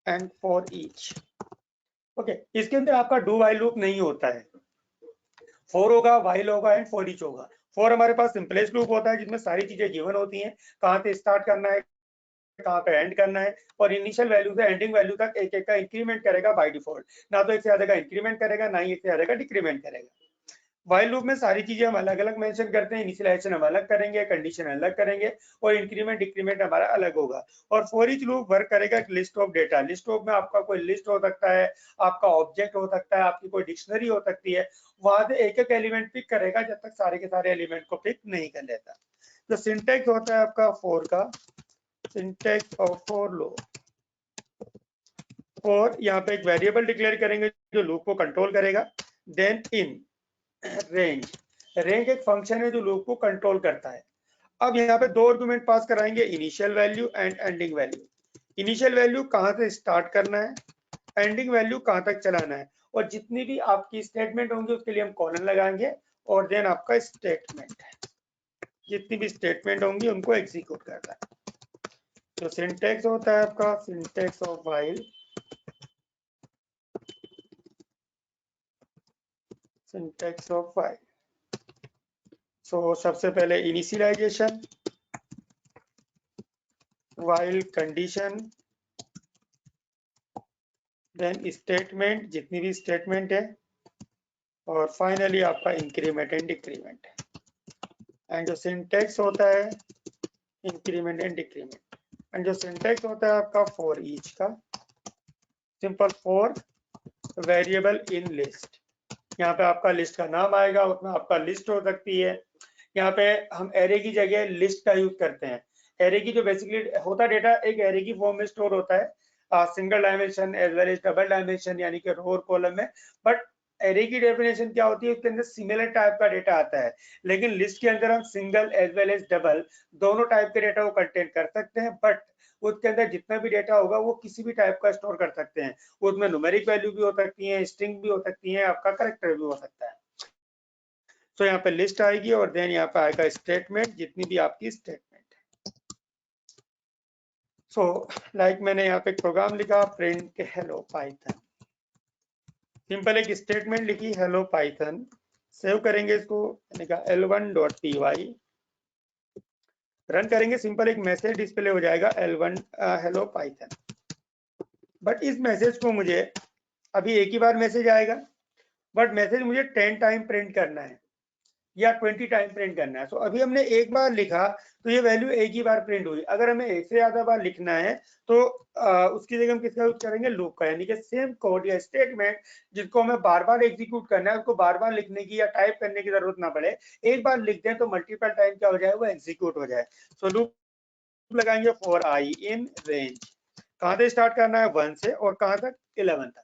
and for each. Okay इसके अंदर आपका डू वाइल लूप नहीं होता है, फॉर होगा, वाइल होगा एंड फॉर ईच होगा। फॉर हमारे पास सिंपलेस्ट लूप होता है जिसमें सारी चीजें गिवन होती हैं, कहाँ से स्टार्ट करना है कहाँ पे एंड करना है, और इनिशियल वैल्यू से एंडिंग वैल्यू तक एक एक का इंक्रीमेंट करेगा बाय डिफॉल्ट, ना तो एक से ज्यादा का इंक्रीमेंट करेगा ना ही एक से ज्यादा का डिक्रीमेंट करेगा। वाइल लूप में सारी चीजें हम अलग अलग मेंशन करते हैं, इनिशियलाइजेशन हम अलग करेंगे, कंडीशन अलग करेंगे और इंक्रीमेंट डिक्रीमेंट हमारा अलग होगा। और फॉर ईच लूप वर्क करेगा एक list of data. List of में आपका कोई लिस्ट हो सकता है, आपका ऑब्जेक्ट हो सकता है, आपकी कोई डिक्शनरी हो सकती है, वहां से एक एक एलिमेंट पिक करेगा जब तक सारे के सारे एलिमेंट को पिक नहीं कर लेता। तो सिंटैक्स होता है आपका फॉर का, syntax of for loop. For यहाँ पे एक वेरिएबल डिक्लेयर करेंगे जो लूप को कंट्रोल करेगा। देन इन रेंज, रेंज एक फंक्शन है जो लूप को कंट्रोल करता है। अब यहाँ पे 2 आर्गुमेंट पास कराएंगे, initial value and ending value. Initial value कहाँ से स्टार्ट करना है, एंडिंग वैल्यू कहाँ तक चलाना है, और जितनी भी आपकी स्टेटमेंट होंगी उसके लिए हम कॉलन लगाएंगे, और देन आपका स्टेटमेंट, जितनी भी स्टेटमेंट होंगी उनको एग्जीक्यूट करना है। तो सिंटैक्स होता है आपका syntax of while, syntax of while. So सबसे पहले initialization, while condition, then statement, जितनी भी स्टेटमेंट है, और फाइनली आपका इंक्रीमेंट एंड डिक्रीमेंट। एंड जो सिंटैक्स होता है इंक्रीमेंट एंड डिक्रीमेंट, एंड जो सिंटैक्स होता है आपका फॉर ईच का, simple for variable in list. यहाँ पे आपका लिस्ट का नाम आएगा, उसमें आपका लिस्ट हो सकती है। यहाँ पे हम एरे की जगह लिस्ट का यूज करते हैं। एरे की जो बेसिकली होता डेटा एक एरे की फॉर्म में स्टोर होता है, single dimension as well as double dimension, यानी कि रो और कॉलम में। बट एरे की डेफिनेशन क्या होती है, उसके अंदर सिमिलर टाइप का डेटा आता है, लेकिन लिस्ट के अंदर हम single as well as double दोनों टाइप के डेटा को कंटेन कर सकते हैं। बट उसके अंदर जितना भी डेटा होगा वो किसी भी टाइप का स्टोर कर सकते हैं। उसमें न्यूमेरिक वैल्यू भी हो सकती है, स्ट्रिंग भी हो सकती है, आपका कैरेक्टर भी हो सकता है। तो यहाँ पे लिस्ट आएगी और देन यहाँ पे आएगा स्टेटमेंट, जितनी भी आपकी स्टेटमेंट है। सो लाइक मैंने यहाँ पे प्रोग्राम लिखा प्रिंट हेलो पाइथन, सिंपल एक स्टेटमेंट लिखी हेलो पाइथन, सेव करेंगे इसको, l1.py, रन करेंगे, सिंपल एक मैसेज डिस्प्ले हो जाएगा l1 हेलो पाइथन। बट इस मैसेज को मुझे अभी एक ही बार मैसेज आएगा, बट मैसेज मुझे 10 टाइम प्रिंट करना है या 20 टाइम प्रिंट करना है। तो अभी हमने एक बार लिखा तो ये वैल्यू एक ही बार प्रिंट हुई। अगर हमें एक से ज्यादा बार लिखना है तो उसकी जगह हम किसका यूज करेंगे, लूप का, यानी कि सेम कोड या स्टेटमेंट जिसको हमें बार बार एग्जीक्यूट करना है, उसको बार बार लिखने की या टाइप करने की जरूरत ना पड़े, एक बार लिख दें तो मल्टीपल टाइम क्या हो जाए, वो एग्जीक्यूट हो जाए। सो लूप लगाएंगे फॉर आई इन रेंज, कहाँ से स्टार्ट करना है, 1 से, और कहाँ तक, 11 तक।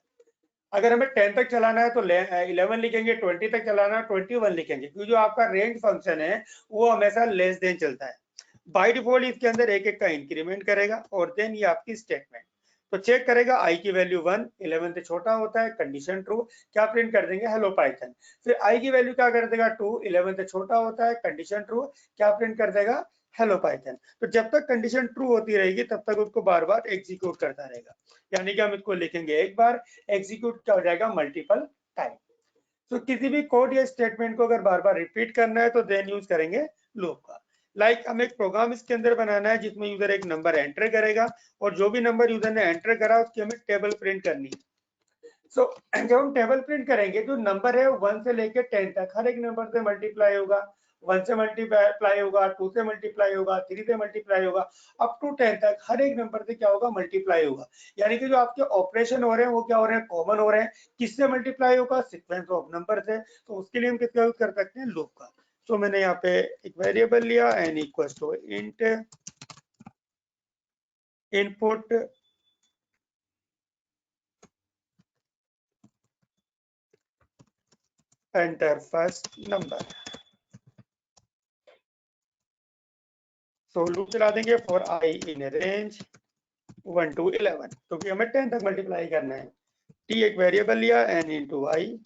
अगर हमें 10 तक चलाना है तो 11 लिखेंगे, 20 तक चलाना है 21 लिखेंगे, क्योंकि जो आपका रेंज फंक्शन है वो हमेशा लेस देन चलता है। बाय डिफॉल्ट इसके अंदर एक एक का इंक्रीमेंट करेगा, और देन ये आपकी स्टेटमेंट। तो चेक करेगा आई की वैल्यू 1, 11 से छोटा होता है, कंडीशन ट्रू, क्या प्रिंट कर देंगे, हेलो पाइथन। फिर आई की वैल्यू क्या कर देगा, 2, 11 से छोटा होता है, कंडीशन ट्रू, क्या प्रिंट कर देगा, हेलो पाइथन। तो जब तक कंडीशन ट्रू होती रहेगी तब तक उसको बार बार एग्जीक्यूट करता रहेगा, यानी कि हम इसको लिखेंगे एक बार, एग्जीक्यूट क्या हो जाएगा, मल्टीपल टाइम। तो किसी भी कोड या स्टेटमेंट को अगर बार बार रिपीट करना है तो देन यूज करेंगे लूप का। लाइक हम एक प्रोग्राम इसके अंदर बनाना है जिसमें यूजर एक नंबर एंटर करेगा, और जो भी नंबर यूजर ने एंटर करा उसकी हमें टेबल प्रिंट करनी है। सो जब हम टेबल प्रिंट करेंगे, जो नंबर है 1 से लेकर 10 तक हर एक नंबर से मल्टीप्लाई होगा, 1 से मल्टीप्लाई होगा, 2 से मल्टीप्लाई होगा, 3 से मल्टीप्लाई होगा, अप टू 10 तक हर एक नंबर से क्या होगा, मल्टीप्लाई होगा। यानी कि जो आपके ऑपरेशन हो रहे हैं वो क्या हो रहे हैं, कॉमन हो रहे हैं। किससे मल्टीप्लाई होगा, सीक्वेंस ऑफ नंबर से। तो उसके लिए हम किसका यूज कर सकते हैं, लूप का। तो मैंने यहाँ पे एक वेरिएबल लिया n equal to int input enter first number. So loop चला देंगे for i in range 1 to 11, क्योंकि हमें 10 तक मल्टीप्लाई करना है। टी एक वेरिएबल लिया n इंटू आई,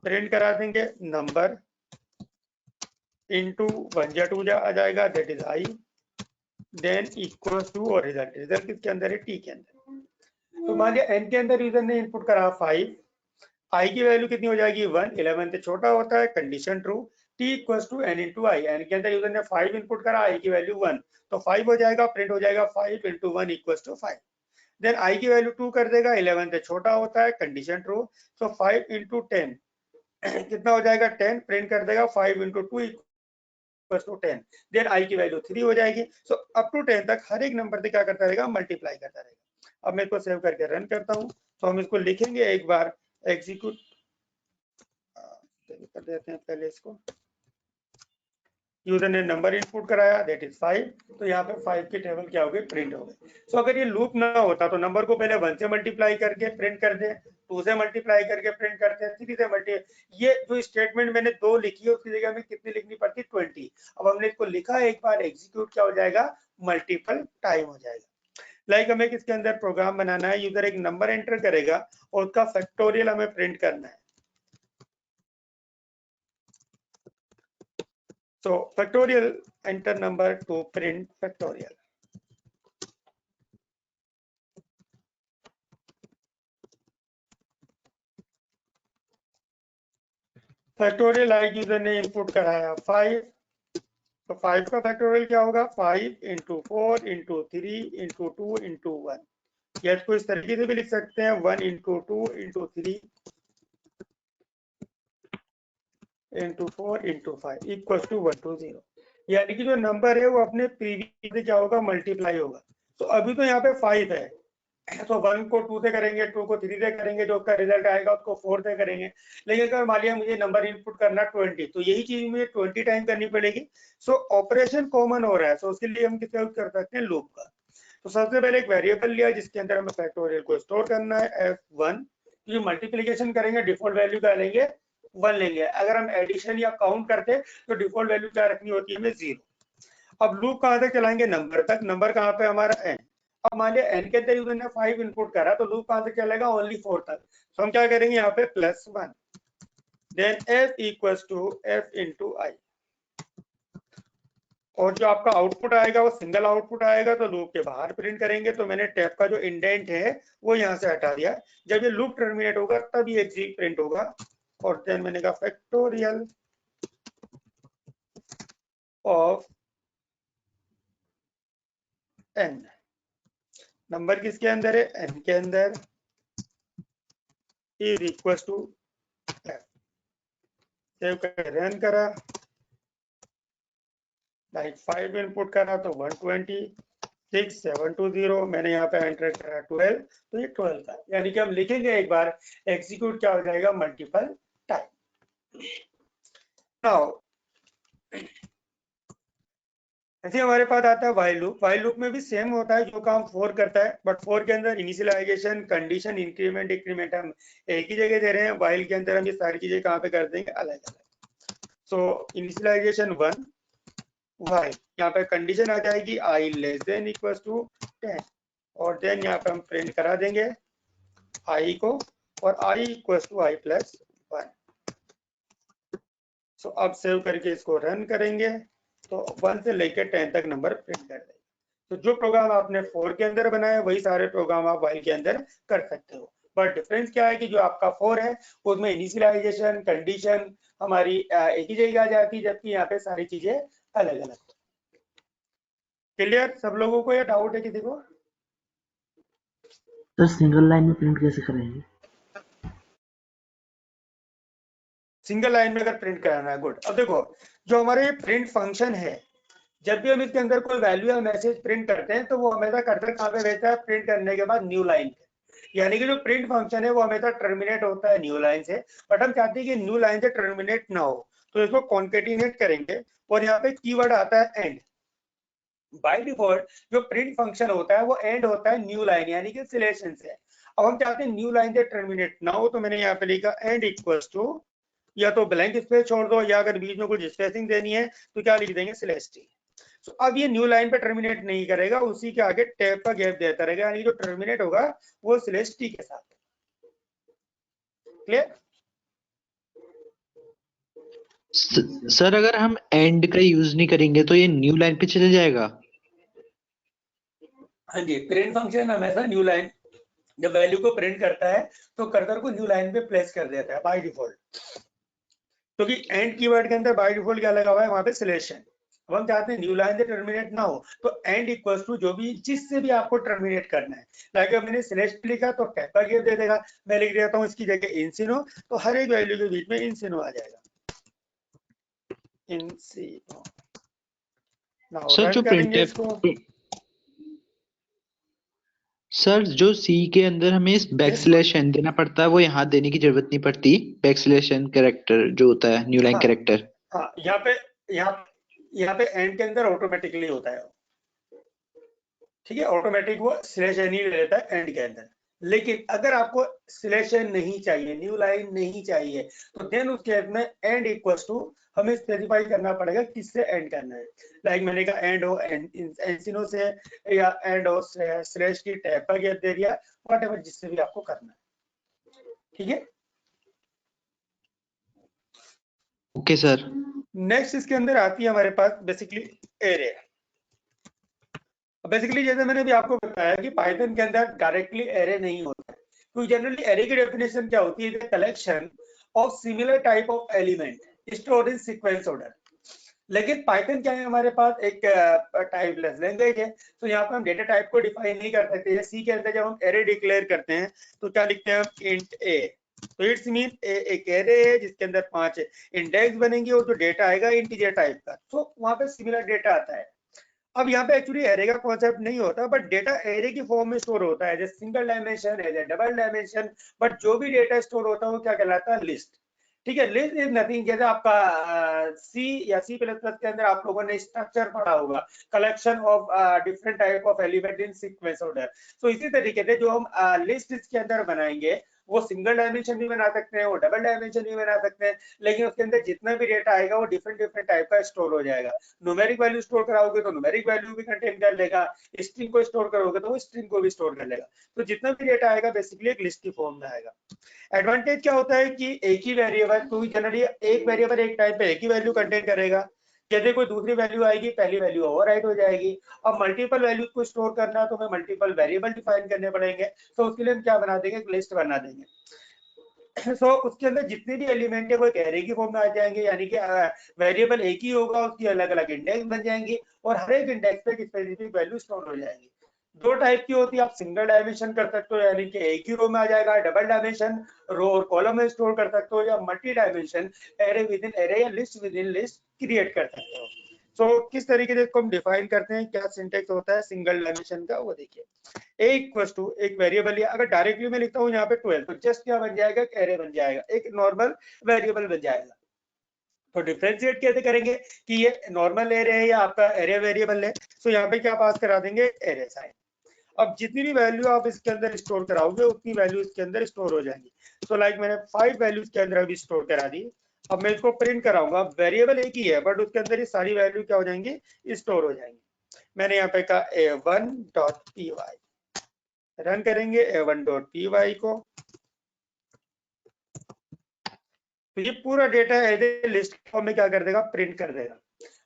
प्रिंट करा देंगे नंबर इंटू 1 या 2 आ जाएगा, that is i, then equal to, और रिजल्ट, रिजल्ट किसके अंदर है, टी के अंदर। तो मान लिया n के अंदर यूजर ने इनपुट करा 5, आई की वैल्यू कितनी हो जाएगी, 1, 11 से छोटा होता है, condition true, t equal to n into i, n के अंदर यूजर ने 5 इनपुट करा, आई की वैल्यू 1, तो 5 हो जाएगा, प्रिंट हो जाएगा 5 into 1 equal to 5। Then i की वैल्यू 2 कर देगा, 11 से छोटा होता है, कंडीशन ट्रू, सो 5 इंटू 10 कितना हो जाएगा, 10, प्रिंट कर देगा 5 into 2 equal to 10। Then i की वैल्यू 3 हो जाएगी। सो अप टू 10 तक हर एक नंबर से क्या करता रहेगा, मल्टीप्लाई करता रहेगा। अब मैं इसको सेव करके रन करता हूँ, तो हम इसको लिखेंगे एक बार, एग्जीक्यूट कर देते हैं पहले इसको। यूजर ने नंबर इनपुट कराया, दैट इज 5, तो यहाँ पे 5 की टेबल क्या हो गई, प्रिंट हो गई। सो अगर ये लूप ना होता तो नंबर को पहले 1 से मल्टीप्लाई करके प्रिंट कर दे, 2 से मल्टीप्लाई करके प्रिंट करते हैं, 3 से मल्टी, ये जो स्टेटमेंट मैंने 2 लिखी है उसकी जगह हमें कितनी लिखनी पड़ती है, 20। अब हमने इसको लिखा एक बार, एग्जीक्यूट क्या हो जाएगा, मल्टीपल टाइम हो जाएगा। लाइक हमें किसके अंदर प्रोग्राम बनाना है, यूजर एक नंबर एंटर करेगा और उसका फैक्टोरियल हमें प्रिंट करना है। So factorial, enter number to print factorial. Factorial I user ने इनपुट कराया 5, तो 5 का फैक्टोरियल क्या होगा, 5 इंटू 4 इंटू 3 इंटू 2 इंटू 1, या इसको इस तरीके से भी लिख सकते हैं 1 into 2 into 3 into 4 into 5 equal to 120, यानी कि जो नंबर है वो अपने प्रीवियस से क्या होगा, मल्टीप्लाई होगा। तो अभी तो यहाँ पे 5 है, तो 1 को 2 से करेंगे, 2 को 3 से करेंगे, जो उसका रिजल्ट आएगा उसको 4 से करेंगे। लेकिन अगर मान लिया मुझे नंबर इनपुट करना 20, तो यही चीज मुझे 20 टाइम करनी पड़ेगी। सो ऑपरेशन कॉमन हो रहा है, सो उसके लिए हम किसका यूज कर सकते हैं, लूप का। तो सबसे पहले एक वेरिएबल लिया जिसके अंदर हमें फैक्टोरियल को स्टोर करना है f1, जो मल्टीप्लीकेशन करेंगे डिफॉल्ट वैल्यू क्या लेंगे, 1 लेंगे। अगर हम एडिशन या काउंट करते तो डिफॉल्ट वैल्यू क्या रखनी होती है हमें, 0। अब लूप कहां तक चलाएंगे, नंबर तक। नंबर कहां पे हमारा n। अब मान लिया n के अंदर यूजर ने 5 इनपुट करा, तो लूप कहां तक चलेगा, ओनली 4 तक। तो हम क्या करेंगे यहाँ पे +1, then f equals to f into I, और जो आपका आउटपुट आएगा वो सिंगल आउटपुट आएगा, तो लूप के बाहर प्रिंट करेंगे। तो मैंने टैब का जो इंडेंट है वो यहाँ से हटा दिया। जब ये लूप टर्मिनेट होगा तब ये एग्जिट प्रिंट होगा। और देन मैंने कहा फैक्टोरियल ऑफ n, नंबर किसके अंदर है, n के अंदर, is equal to f। Save करके रन करा, लाइक 5 इनपुट करा तो 126 720, मैंने यहाँ पे एंटर करा 12, तो ये 12 का, यानी कि हम लिखेंगे एक बार, एग्जीक्यूट क्या हो जाएगा, मल्टीपल टाइम। नाउ ऐसे हमारे पास आता है व्हाइल लूप। व्हाइल लूप में भी सेम होता है, जो काम 4 करता है, बट 4 के अंदर इनिशियलाइजेशन, कंडीशन, इंक्रीमेंट, डिक्रीमेंट हम एक ही जगह दे रहे हैं। व्हाइल के अंदर हम ये सारी चीजें कहाँ पे कर देंगे, अलग अलग। सो इनिशियलाइजेशन 1 व्हाइल, यहाँ पे कंडीशन आ जाएगी आई लेस देन इक्वल टू 10, और देन यहाँ पे हम प्रिंट करा देंगे आई को, और I equal to I plus 1। सो अब सेव करके इसको रन करेंगे तो 1 से लेकर 10 तक नंबर प्रिंट कर देंगे। तो जो प्रोग्राम आपने 4 के अंदर बनाया वही सारे प्रोग्राम आप व्हाइल के अंदर कर सकते हो। बट डिफरेंस क्या है कि जो आपका 4 है उसमें इनिशियलाइजेशन, कंडीशन हमारी एक ही जगह आ जाती है, जबकि यहाँ पे सारी चीजें अलग अलग। क्लियर सब लोगों को, या डाउट है किसी को? तो सिंगल लाइन में प्रिंट कैसे करेंगे? सिंगल लाइन में अगर प्रिंट कराना है, गुड। अब देखो जो हमारे प्रिंट फंक्शन है, जब भी हम इसके अंदर कोई वैल्यू या मैसेज प्रिंट करते हैं तो वो हमेशा कर्सर कहाँ पे भेजता है, प्रिंट करने के बाद न्यू लाइन पे। यानी कि जो प्रिंट फंक्शन है वो हमेशा टर्मिनेट होता है न्यू लाइन से, बट हम चाहते हैं कि न्यू लाइन से टर्मिनेट ना हो, तो इसको कॉन्केटिनेट करेंगे, और यहाँ पे कीवर्ड आता है एंड। बाय डिफॉल्ट जो प्रिंट फंक्शन होता है वो एंड होता है न्यू लाइन, यानी कि सिलेक्शन से। अब हम चाहते हैं न्यू लाइन से टर्मिनेट ना हो, तो मैंने यहाँ पे लिखा एंड इक्वल्स टू, या तो ब्लैंक स्पेस छोड़ दो, या अगर बीच में कुछ स्पेसिंग देनी है तो क्या लिख देंगे, स्लेस्टी। तो अब ये न्यू लाइन पे टर्मिनेट नहीं करेगा, उसी के आगे टैब का गैप देता रहेगा, यानी जो टर्मिनेट होगा वो स्लेस्टी के साथ। क्लियर? सर अगर हम एंड का यूज नहीं करेंगे तो ये न्यू लाइन पे चले जाएगा? हाँ जी, प्रिंट फंक्शन हमेशा न्यू लाइन, जब वैल्यू को प्रिंट करता है तो कर्सर को न्यू लाइन पे प्लेस कर देता है बाय डिफॉल्ट, क्योंकि एंड कीवर्ड के अंदर बाय डिफॉल्ट क्या लगा हुआ है, वहां पे सिलेक्शन। अब हम चाहते हैं न्यू लाइन से टर्मिनेट ना हो, तो एंड इक्वल्स टू जो भी जिससे भी आपको टर्मिनेट करना है। लाइक मैंने सिलेक्ट लिखा तो टैब का गिव दे देगा, मैं लिख देता हूँ इसकी जगह इंसिनो, तो हर एक वैल्यू के बीच में इंसिनो आ जाएगा, इंसिनो। नाउ सर रन जो करेंगे प्रिंट इसको। सर जो सी के अंदर हमें बैक स्लैश एन देना पड़ता है, वो यहाँ देने की जरूरत नहीं पड़ती? बैक स्लैश एन कैरेक्टर जो होता है, न्यू लाइन हाँ कैरेक्टर। हाँ, यहाँ पे एंड के अंदर ऑटोमेटिकली होता है, ठीक है, ऑटोमेटिक वो स्लैश एन ही ले लेता है एंड के अंदर। लेकिन अगर आपको सिलेक्शन नहीं चाहिए, न्यू लाइन नहीं चाहिए, तो देन उस केस में एंड इक्वल्स टू हमें स्पेसिफाई करना पड़ेगा किससे एंड करना है। लाइक मैंने कहा एंड हो एंसिनो से या एंड हो स्लैश की टैब का गैप दे दिया, व्हाटएवर जिससे भी आपको करना है। ठीक है, ओके सर। नेक्स्ट इसके अंदर आती है हमारे पास बेसिकली एरे। बेसिकली जैसे मैंने भी आपको बताया कि पाइथन के अंदर डायरेक्टली एरे नहीं होता है, तो जनरली एरे की डेफिनेशन क्या होती है, collection of similar type of element stored in sequence order. लेकिन पाइथन क्या है, हमारे पास एक टाइपलेस लैंग्वेज है, तो यहाँ पे हम डेटा टाइप को डिफाइन नहीं कर सकते। सी के अंदर जब हम एरे डिक्लेयर करते हैं तो क्या लिखते हैं हम, इंट ए। तो इट्स मीन एक एरे है जिसके अंदर 5 इंडेक्स बनेंगे और जो डेटा आएगा इंटीजर टाइप का, तो वहां पे सिमिलर डेटा आता है। अब यहाँ पे एक्चुअली एरे का कॉन्सेप्ट नहीं होता, बट डेटा एरे की फॉर्म में स्टोर होता है, जैसे सिंगल डायमेंशन है, डबल डायमेंशन, बट जो भी डेटा स्टोर होता है वो क्या कहलाता है, लिस्ट। ठीक है, लिस्ट इज नथिंग, जैसे आपका सी या सी प्लस प्लस के अंदर आप लोगों ने स्ट्रक्चर पढ़ा होगा, collection of different type of element in sequence order. तो इसी तरीके से जो हम लिस्ट इसके अंदर बनाएंगे वो सिंगल डायमेंशन भी बना सकते हैं, वो डबल डायमेंशन भी बना सकते हैं, लेकिन उसके अंदर जितना भी डेटा आएगा वो डिफरेंट डिफरेंट टाइप का स्टोर हो जाएगा। न्यूमेरिक वैल्यू स्टोर कराओगे तो न्यूमेरिक वैल्यू भी कंटेन कर लेगा, स्ट्रिंग को स्टोर करोगे तो वो स्ट्रिंग को भी स्टोर कर लेगा। तो जितना भी डेटा आएगा बेसिकली एक लिस्ट की फॉर्म में आएगा। एडवांटेज क्या होता है कि एक ही वेरिएबल, क्योंकि जनरली एक वेरिएबल एक टाइप पे एक ही वैल्यू कंटेन करेगा, यदि कोई दूसरी वैल्यू आएगी पहली वैल्यू ओवरराइट हो जाएगी। अब मल्टीपल वैल्यूज को स्टोर करना है तो हमें मल्टीपल वेरिएबल डिफाइन करने पड़ेंगे, तो उसके लिए हम क्या बना देंगे, एक लिस्ट बना देंगे। सो उसके अंदर जितने भी एलिमेंट है वो एक एरे की फॉर्म में आ जाएंगे, यानी कि वेरिएबल एक ही होगा, उसकी अलग अलग इंडेक्स बन जाएंगी और हर एक इंडेक्स पे एक स्पेसिफिक वैल्यू स्टोर हो जाएगी। दो टाइप की होती है, आप सिंगल डायमेंशन कर सकते हो यानी कि एक ही रो में आ जाएगा, डबल डायमेंशन रो और कॉलम में स्टोर कर सकते हो, या multi dimension array within array या list within list create कर सकते हो। सो किस तरीके से इसको हम डिफाइन करते हैं, क्या सिंटेक्स होता है सिंगल डायमेंशन का, वो देखिए। ए इक्वल्स टू एक वेरिएबल, या अगर डायरेक्टली मैं लिखता हूँ यहाँ पे 12, तो जस्ट क्या बन जाएगा, एक एरे बन जाएगा, एक नॉर्मल वेरिएबल बन जाएगा। तो डिफरेंशिएट कैसे करेंगे कि ये नॉर्मल एरे है या आपका एरे वेरिएबल है, तो यहाँ पे क्या पास करा देंगे, एरे साइन। अब जितनी भी वैल्यू आप इसके अंदर स्टोर कराओगे उतनी वैल्यू इसके अंदर स्टोर हो जाएंगी। तो लाइक मैंने 5 वैल्यूज के अंदर अभी स्टोर करा दी। अब मैं इसको प्रिंट कराऊंगा, वेरिएबल एक ही है बट उसके अंदर ये सारी वैल्यू क्या हो जाएंगी, स्टोर हो जाएंगी। मैंने यहाँ पे कहा a1.py, रन करेंगे a1.py को, तो ये पूरा data as a list form में क्या कर देगा, प्रिंट कर देगा।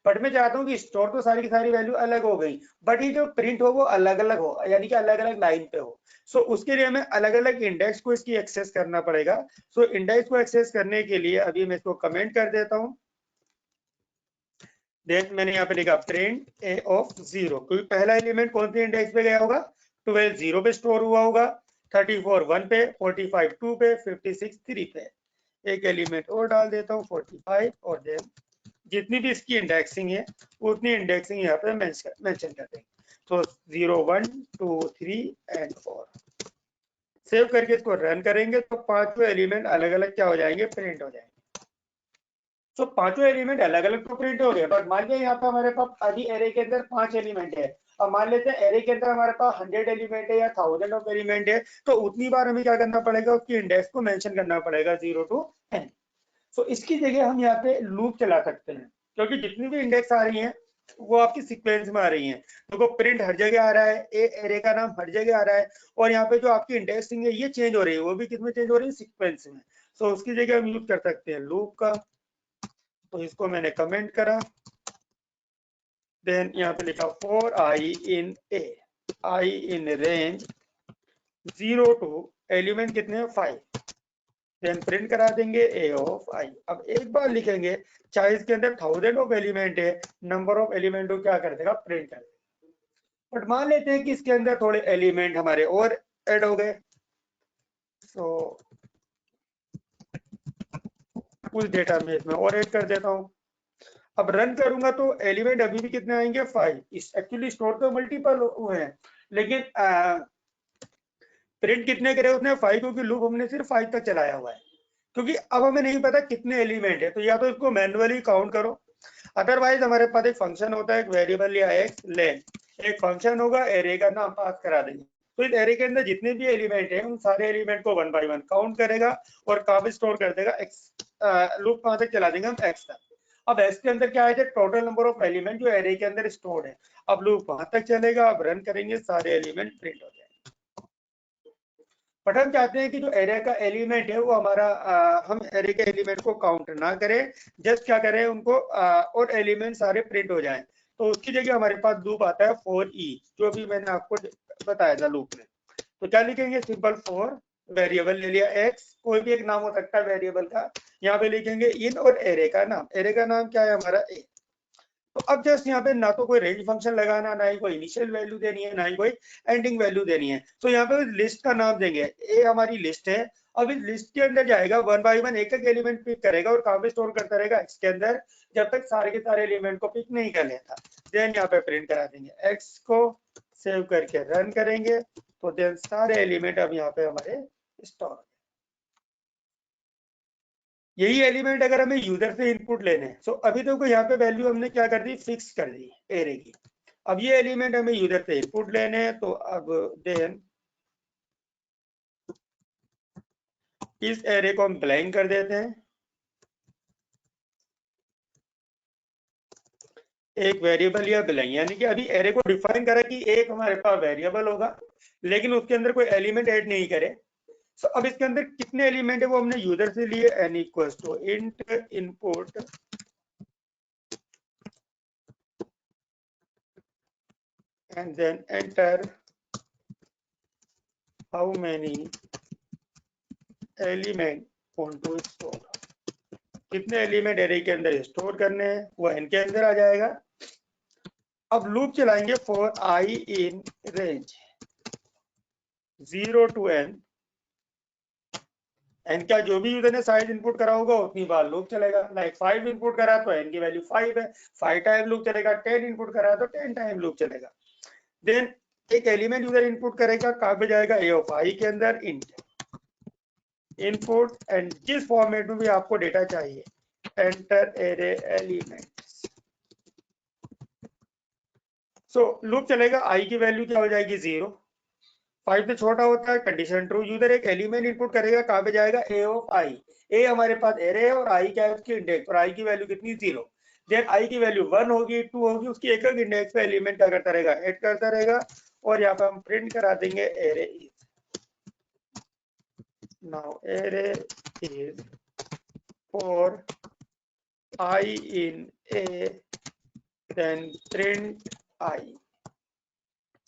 बट मैं चाहता हूँ कि स्टोर तो सारी की सारी वैल्यू अलग हो गई, बट ये जो प्रिंट हो वो अलग अलग हो, यानी कि अलग अलग लाइन पे हो। सो उसके लिए हमें अलग अलग इंडेक्स को इसकी एक्सेस करना पड़ेगा। सो इंडेक्स को एक्सेस करने के लिए अभी मैं इसको कमेंट कर देता हूँ। देन मैंने यहाँ पे लिखा प्रिंट ए ऑफ 0, क्योंकि पहला एलिमेंट कौन से इंडेक्स पे गया होगा, 12 0 पे स्टोर हुआ होगा, 34 1 पे, 45 2 पे, 56 3 पे। एक एलिमेंट और डाल देता हूँ 45, और देन जितनी भी इसकी इंडेक्सिंग है उतनी इंडेक्सिंग यहाँ पे मेंशन कर देंगे। तो 0 1 2 3 एंड 4 सेव करके इसको रन करेंगे तो पांचों एलिमेंट अलग अलग क्या हो जाएंगे, प्रिंट हो जाएंगे। तो पांचों एलिमेंट अलग अलग तो प्रिंट हो गए, बट मान लिया यहाँ पे हमारे पास अभी एरे के अंदर 5 एलिमेंट है। अब मान लेते हैं एरे के अंदर हमारे पास 100 एलिमेंट है या 1000 ऑफ एलिमेंट है, तो उतनी बार हमें क्या करना पड़ेगा, उसकी इंडेक्स को मेंशन करना पड़ेगा 0 to n। तो इसकी जगह हम यहाँ पे लूप चला सकते हैं, क्योंकि जितनी भी इंडेक्स आ रही हैं वो आपकी सीक्वेंस में आ रही हैं। देखो प्रिंट हर जगह आ रहा है, एरे का नाम हर जगह आ रहा है, और यहाँ पे जो आपकी इंडेक्सिंग है ये चेंज हो रही है, वो भी किसमें चेंज हो रही है, सीक्वेंस में। तो उसकी जगह हम यूज कर सकते हैं लूप का। तो इसको मैंने कमेंट करा, देन यहाँ पे लिखा for i in A, I in range 0 to element कितने हैं 5, देन प्रिंट करा देंगे ए ऑफ आई। अब एक बार लिखेंगे, चाहे इसके अंदर 1000 ऑफ एलिमेंट है, नंबर ऑफ एलिमेंट को क्या कर देगा, प्रिंट कर देगा। बट मान लेते हैं कि इसके अंदर थोड़े एलिमेंट हमारे और ऐड हो गए, तो उस डेटा में इसमें और ऐड कर देता हूँ। अब रन करूंगा तो एलिमेंट अभी भी कितने आएंगे, 5। एक्चुअली स्टोर तो मल्टीपल हुए हैं, लेकिन प्रिंट कितने करे उसने, 5, क्योंकि लूप हमने सिर्फ 5 तक चलाया हुआ है। क्योंकि अब हमें नहीं पता कितने एलिमेंट है, तो या तो इसको मैन्युअली काउंट करो, अदरवाइज हमारे पास एक फंक्शन होता है, एक वेरिएबल या एक्स लेन, एक फंक्शन होगा, एरे का नाम पास करा देंगे। तो इस एरे के अंदर जितने भी एलिमेंट हैं उन सारे एलिमेंट को 1 बाय 1 काउंट करेगा और कहाँ पे स्टोर कर देगा, एक्स लूप कहाँ तक चला देंगे हम, एक्स तक। अब एक्स के अंदर क्या है, टोटल नंबर ऑफ एलिमेंट जो एरे के अंदर स्टोर है। अब लूप वहां तक चलेगा, अब रन करेंगे, सारे एलिमेंट प्रिंट हो जाएंगे। बट हम चाहते हैं कि जो एरे का एलिमेंट है वो हमारा हम एरे के एलिमेंट को काउंट ना करें, जस्ट क्या करें उनको और एलिमेंट सारे प्रिंट हो जाएं। तो उसकी जगह हमारे पास लूप आता है फॉर ई, जो भी मैंने आपको बताया था लूप में। तो क्या लिखेंगे, सिंपल फॉर वेरिएबल ले लिया एक्स, कोई भी एक नाम हो सकता है वेरिएबल का, यहाँ पे लिखेंगे इन और एरे का नाम, एरे का नाम क्या है हमारा ए। तो अब जस्ट यहाँ पे ना तो कोई रेंज फंक्शन लगाना, ना ही कोई इनिशियल वैल्यू देनी है, ना ही कोई एंडिंग वैल्यू देनी है। तो यहाँ पे लिस्ट का नाम देंगे, ए हमारी लिस्ट है। अब इस लिस्ट के अंदर जाएगा 1 बाय 1 एक एक एलिमेंट पिक करेगा और कहाँ पे स्टोर करता रहेगा, एक्स के अंदर, जब तक सारे के सारे एलिमेंट को पिक नहीं कर लेता। देन यहाँ पे प्रिंट करा देंगे, एक्स को सेव करके रन करेंगे, तो देन सारे एलिमेंट अब यहाँ पे हमारे स्टोर। यही एलिमेंट अगर हमें यूजर से इनपुट लेने हैं, तो अभी तो यहाँ पे वैल्यू हमने क्या कर दी, फिक्स कर दी एरे की। अब ये एलिमेंट हमें यूजर से इनपुट लेने हैं, तो अब देन इस एरे को हम ब्लैंक कर देते हैं, एक वेरिएबल या ब्लैंक, यानी कि अभी एरे को डिफाइन करा कि एक हमारे पास वेरिएबल होगा, लेकिन उसके अंदर कोई एलिमेंट ऐड नहीं करे। तो अब इसके अंदर कितने एलिमेंट है वो हमने यूजर से लिए, n equals to int input and then enter how many element want to store, कितने एलिमेंट एरे के अंदर स्टोर करने हैं वो n के अंदर आ जाएगा। अब लूप चलाएंगे for i in range 0 to n, n का जो भी यूजर ने साइज इनपुट करा होगा उतनी बार लूप चलेगा। लाइक 5 इनपुट करा तो n की वैल्यू 5 है, 5 टाइम लूप चलेगा। 10 इनपुट करा तो 10 टाइम लूप चलेगा। देन एक एलिमेंट यूजर इनपुट करेगा, कहाँ पे जाएगा, ए ऑफ आई के अंदर, इंट इनपुट, एंड जिस फॉर्मेट में भी आपको डेटा चाहिए, एंटर एरे एलिमेंट्स। सो लूप चलेगा, आई की वैल्यू क्या हो जाएगी 0, 5 से छोटा होता है, कंडीशन ट्रू। यूजर एक एलिमेंट इनपुट करेगा, कहाँ पे जाएगा, ए ऑफ आई, ए हमारे पास एरे है और आई क्या है उसकी इंडेक्स, और आई की वैल्यू कितनी 0। देन आई की वैल्यू 1 होगी, 2 होगी, उसकी एक एक इंडेक्स पे एलिमेंट क्या करता रहेगा, ऐड करता रहेगा। और यहाँ पे हम प्रिंट करा देंगे array is, now array is for i in a, then print i.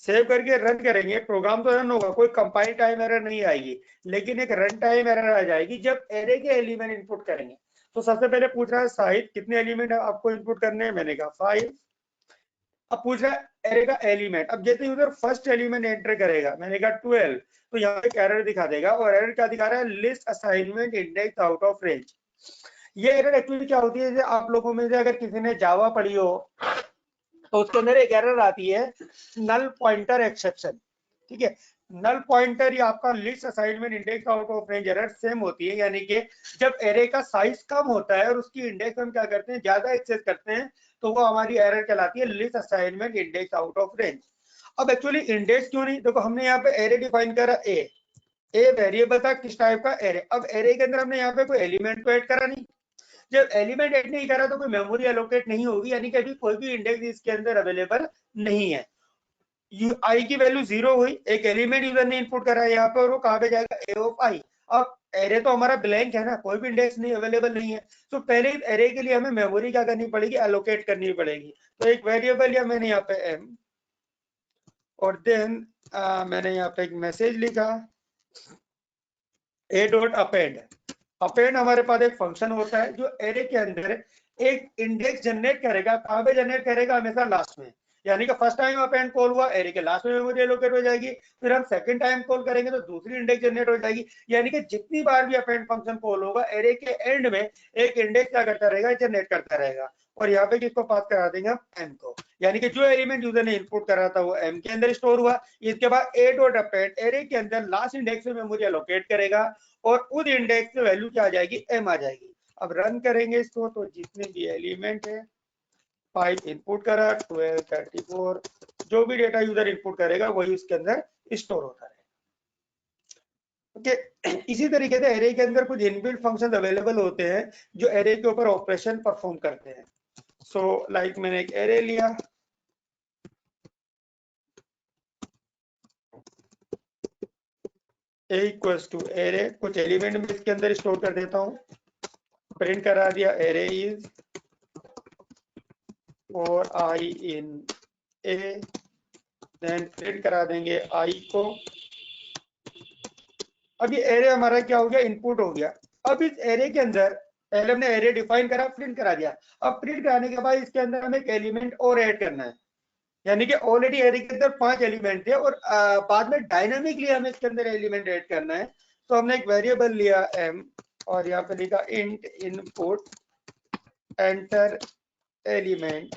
Save करके रन करेंगे, प्रोग्राम तो रन होगा, कोई कंपाइल टाइम एरर नहीं आएगी, लेकिन एक रन टाइम एरर आ जाएगी जब एरे के एलिमेंट इनपुट करेंगे। तो सबसे पहले पूछ रहा है साहिद कितने एलिमेंट आपको इनपुट करने हैं, मैंने कहा 5। अब पूछ रहा है एरे का एलिमेंट, अब जैसे यूजर फर्स्ट एलिमेंट एंटर करेगा, मैंने कहा 12, तो यहाँ पे एक एरर दिखा देगा, और एरर क्या दिखा रहा है, list assignment index out of range. ये एरर एक्चुअली क्या होती है, जैसे आप लोगों में से अगर किसी ने जावा पढ़ी हो तो उसके अंदर एक एरर आती है नल पॉइंटर एक्सेप्शन, ठीक है। नल पॉइंटर या आपका list assignment index out of range error same होती है, यानी कि जब एरे का साइज कम होता है और उसकी इंडेक्स हम क्या करते हैं, ज्यादा एक्सेस करते हैं, तो वो हमारी एरर कहलाती है list assignment index out of range. अब एक्चुअली इंडेक्स क्यों नहीं, देखो हमने यहाँ पे एरे डिफाइन करा, ए वेरिएबल था किस टाइप का, एरे। अब एरे के अंदर हमने यहाँ पे कोई एलिमेंट को ऐड करा नहीं, जब एलिमेंट ऐड नहीं करा तो कोई मेमोरी एलोकेट नहीं होगी, यानी कि अभी कोई भी इंडेक्स इसके अंदर अवेलेबल नहीं है। आई की वैल्यू 0 हुई, एक एलिमेंट यूजर ने इनपुट करा है यहाँ पर, और वो कहाँ पे जाएगा, ए ऑफ आई। अब एरे तो हमारा ब्लैंक है ना, कोई भी इंडेक्स नहीं अवेलेबल नहीं है, तो पहले एरे के लिए हमें मेमोरी क्या करनी पड़ेगी, एलोकेट करनी पड़ेगी। तो एक वेरिएबल या मैंने यहाँ पे एम, और देन मैंने यहाँ पे एक मैसेज लिखा ए डॉट अपेंड। अपेंड हमारे पास एक फंक्शन होता है जो एरे के अंदर एक इंडेक्स जनरेट करेगा, कहाँ पे जनरेट करेगा, हमेशा लास्ट में, यानी कि फर्स्ट टाइम अपेंड कॉल हुआ एरे के लास्ट में मेमोरी एलोकेट हो जाएगी, फिर हम सेकंड टाइम कॉल करेंगे तो दूसरी इंडेक्स जनरेट हो जाएगी, यानी कि जितनी बार भी अपेंड फंक्शन कॉल होगा एरे के एंड में एक इंडेक्स क्या करता रहेगा, जनरेट करता रहेगा। और यहाँ पे किसको पास करा देंगे हम, एम को, यानी कि जो एलिमेंट यूजर ने इनपुट करा था वो एम के अंदर स्टोर हुआ। इसके बाद ए डॉट अपेंड एरे के अंदर लास्ट इंडेक्स में मेमोरी एलोकेट करेगा, और उस इंडेक्स में वैल्यू क्या आ जाएगी, एम आ जाएगी। अब रन करेंगे इसको, तो जितने भी एलिमेंट है 5 इनपुट करा, 12, 34, जो भी डेटा यूजर इनपुट करेगा वही उसके अंदर स्टोर होता है। ओके, इसी तरीके से एरे के अंदर कुछ इनबिल्ट फंक्शन अवेलेबल होते हैं जो एरे के ऊपर ऑपरेशन परफॉर्म करते हैं। सो लाइक मैंने एक एरे लिया, a इक्वल्स टू एरे, कुछ एलिमेंट में इसके अंदर स्टोर कर देता हूँ, प्रिंट करा दिया एरे इज और आई इन ए, देन प्रिंट करा देंगे आई को। अब ये एरे हमारा क्या हो गया, इनपुट हो गया। अब इस एरे के अंदर पहले हमने एरे डिफाइन करा, प्रिंट करा दिया। अब प्रिंट कराने के बाद इसके अंदर हमें एक एलिमेंट और ऐड करना है, यानी कि ऑलरेडी एरे के अंदर 5 एलिमेंट थे और बाद में डायनामिकली हमें इसके अंदर एलिमेंट ऐड करना है। तो हमने एक वेरिएबल लिया m और यहाँ पे लिखा int input enter element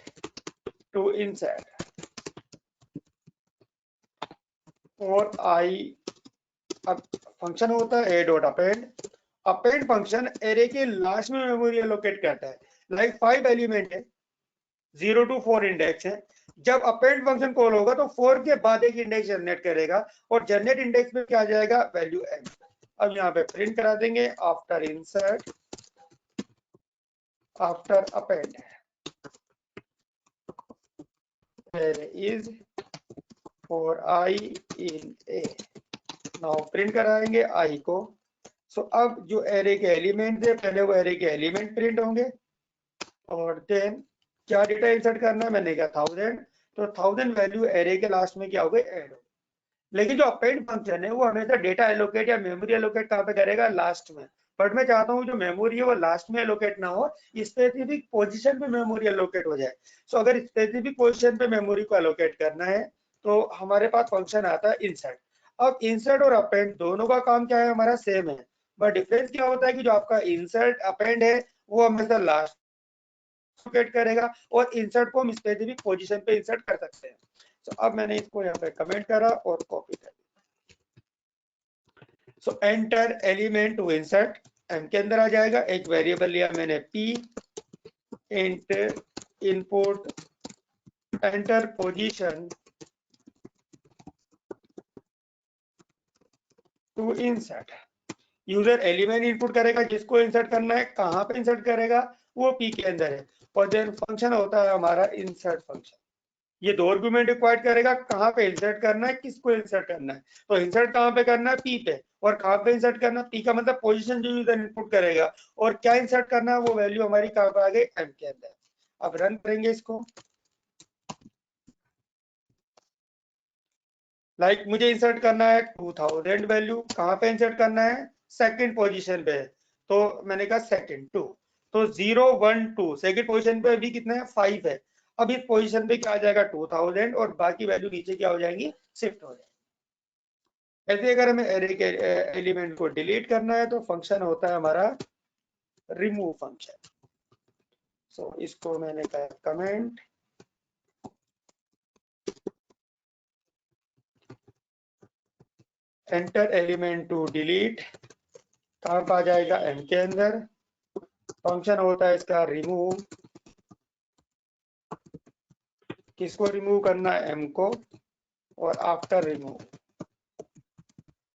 to insert और आई। अब फंक्शन होता है a dot append. Append function array के लास्ट में मेमोरी एलोकेट करता है। लाइक 5 एलिमेंट है, 0 to 4 इंडेक्स है। जब अपेंड फंक्शन कॉल होगा तो 4 के बाद एक इंडेक्स जनरेट करेगा और जनरेट इंडेक्स में क्या आ जाएगा, वैल्यू m। अब यहाँ पे प्रिंट करा देंगे after insert after append is for i in A. Now print कराएंगे आई को। सो अब जो एरे के एलिमेंट थे पहले वो एरे के एलिमेंट प्रिंट होंगे और देन क्या डेटा इंसर्ट करना है, मैंने कहा 1000, तो 1000 वैल्यू एरे के लास्ट में क्या हो गई, ऐड हो। लेकिन जो अपेंड फंक्शन है वो हमेशा डेटा एलोकेट या मेमोरी एलोकेट कहाँ पे करेगा, लास्ट में। बट मैं चाहता हूँ जो मेमोरी है वो लास्ट में एलोकेट ना हो, स्पेसिफिक पोजीशन पे मेमोरी एलोकेट हो जाए। सो अगर स्पेसिफिक पोजीशन पे मेमोरी को एलोकेट करना है तो हमारे पास फंक्शन आता है इंसर्ट। अब इंसर्ट और अपेंड दोनों का काम क्या है, हमारा सेम है, बट डिफरेंस क्या होता है कि जो आपका इंसर्ट अपेंड है वो हमेशा लास्ट एलोकेट करेगा और इंसर्ट को हम स्पेसिफिक पोजीशन पे इंसर्ट कर सकते हैं। तो अब मैंने इसको यहाँ पे कमेंट करा और कॉपी कर दिया। So enter element to insert, m के अंदर आ जाएगा। एक वेरिएबल लिया मैंने p, int input enter position to insert. User element input करेगा जिसको इंसर्ट करना है, कहाँ पे इंसर्ट करेगा वो p के अंदर है। और देन फंक्शन होता है हमारा इंसर्ट फंक्शन। ये 2 आर्गुमेंट रिक्वायर्ड करेगा, कहाँ पे इंसर्ट करना है, किसको इंसर्ट करना है। तो इंसर्ट कहाँ पे करना है, p पे, और कहाँ पे इंसर्ट करना है, p का मतलब पोजीशन जो यूजर इनपुट करेगा, और क्या इंसर्ट करना है वो वैल्यू हमारी कहाँ पे आ गई, m के अंदर। अब रन करेंगे इसको। लाइक मुझे इंसर्ट करना है 2000 वैल्यू, कहाँ पे इंसर्ट करना है, सेकंड पोजीशन पे, तो मैंने कहा सेकंड 2, तो 0 1 2 सेकंड पोजीशन पे अभी कितना है, 5 है। अब इस पोजीशन पे क्या आ जाएगा, 2000, और बाकी वैल्यू नीचे क्या हो जाएंगी, शिफ्ट हो जाएगी। ऐसे अगर हमें एरे के एलिमेंट को डिलीट करना है तो फंक्शन होता है हमारा रिमूव फंक्शन। सो इसको मैंने कहा comment enter element to delete, कहाँ पे आ जाएगा, m के अंदर। फंक्शन होता है इसका रिमूव, किसको रिमूव करना है, m को, और आफ्टर रिमूव।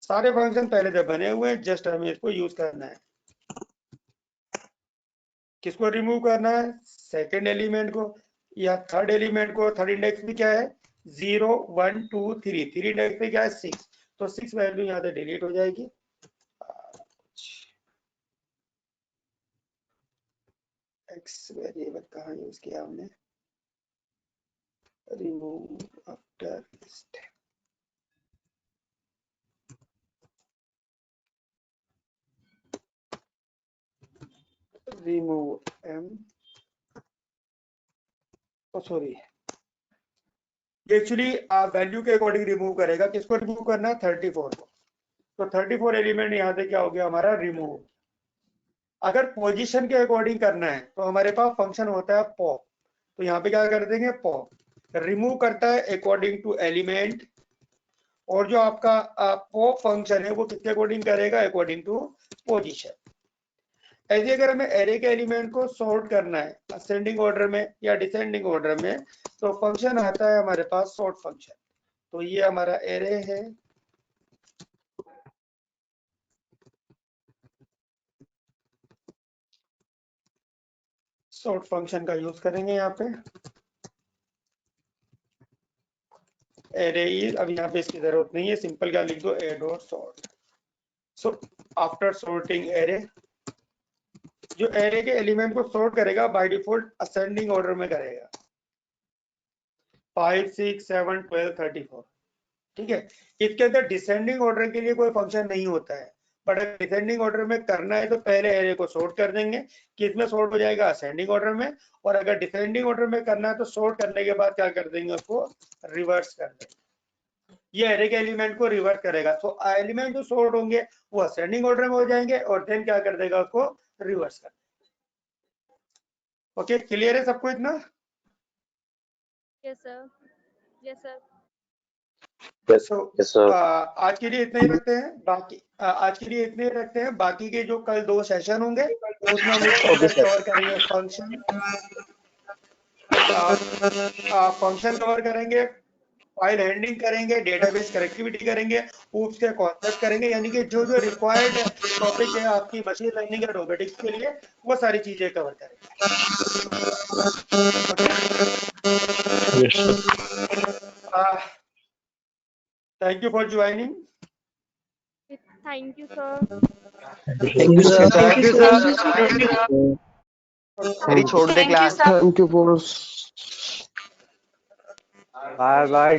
सारे फंक्शन पहले से बने हुए हैं, जस्ट हमें इसको यूज करना है। किसको रिमूव करना है, सेकंड एलिमेंट को या थर्ड एलिमेंट को। थर्ड इंडेक्स में क्या है, 0 1 2 3, 3 इंडेक्स पे क्या है, 6, तो 6 वैल्यू यहाँ से डिलीट हो जाएगी। एक्स वेरिएबल कहाँ यूज किया हमने, remove after list. Remove m, sorry, actually value के अकॉर्डिंग रिमूव करेगा। किसको रिमूव करना है, 34 को। तो 34 एलिमेंट यहाँ से क्या हो गया हमारा, रिमूव। अगर पोजीशन के अकॉर्डिंग करना है तो हमारे पास फंक्शन होता है पॉप, तो यहाँ पे क्या कर देंगे, पॉप रिमूव करता है अकॉर्डिंग टू एलिमेंट, और जो आपका पॉप फंक्शन है वो किसके अकॉर्डिंग करेगा, अकॉर्डिंग टू पोजीशन। ऐसे अगर हमें एरे के एलिमेंट को सॉर्ट करना है असेंडिंग ऑर्डर में या डिसेंडिंग ऑर्डर में, तो फंक्शन आता है हमारे पास सॉर्ट फंक्शन। तो ये हमारा एरे है, सॉर्ट फंक्शन का यूज करेंगे यहाँ पे। एरे इज, अब यहाँ पे इसकी जरूरत नहीं है, सिंपल क्या लिख दो, ए dot sort. So after sorting array, जो एरे के एलिमेंट को सॉर्ट करेगा बाय डिफॉल्ट असेंडिंग ऑर्डर में करेगा, 5 6 7 12 34। ठीक है, इसके अंदर डिसेंडिंग ऑर्डर के लिए कोई फंक्शन नहीं होता है, बट अगर डिसेंडिंग ऑर्डर में करना है तो पहले एरे को सॉर्ट कर देंगे, किसमें सॉर्ट हो जाएगा, असेंडिंग ऑर्डर में। और अगर डिसेंडिंग ऑर्डर में करना है तो सॉर्ट करने के बाद क्या कर देंगे, उसको रिवर्स कर देंगे। ये एरे के एलिमेंट को रिवर्स करेगा। तो एलिमेंट जो सॉर्ट होंगे वो असेंडिंग ऑर्डर में हो जाएंगे और देन क्या कर देगा, उसको रिवर्स कर देगा। ओके, क्लियर है सबको इतना? Yes sir, yes sir. तो आज के लिए इतना ही रखते हैं, बाकी आज के लिए इतने ही रखते हैं। बाकी के जो कल 2 सेशन होंगे उसमें हम कवर करेंगे फंक्शन, फंक्शन कवर करेंगे, फाइल हैंडलिंग करेंगे, डेटाबेस कनेक्टिविटी करेंगे, ऊप्स के कॉन्सेप्ट करेंगे, यानी कि जो जो रिक्वायर्ड टॉपिक है आपकी मशीन लर्निंग या रोबोटिक्स के लिए, वो सारी चीजें कवर करेंगे। Yes sir. Thank you for joining. Thank you sir. Thank you sir. Thank you sir. मेरी छोड़ दे class. Thank you boss. Bye bye.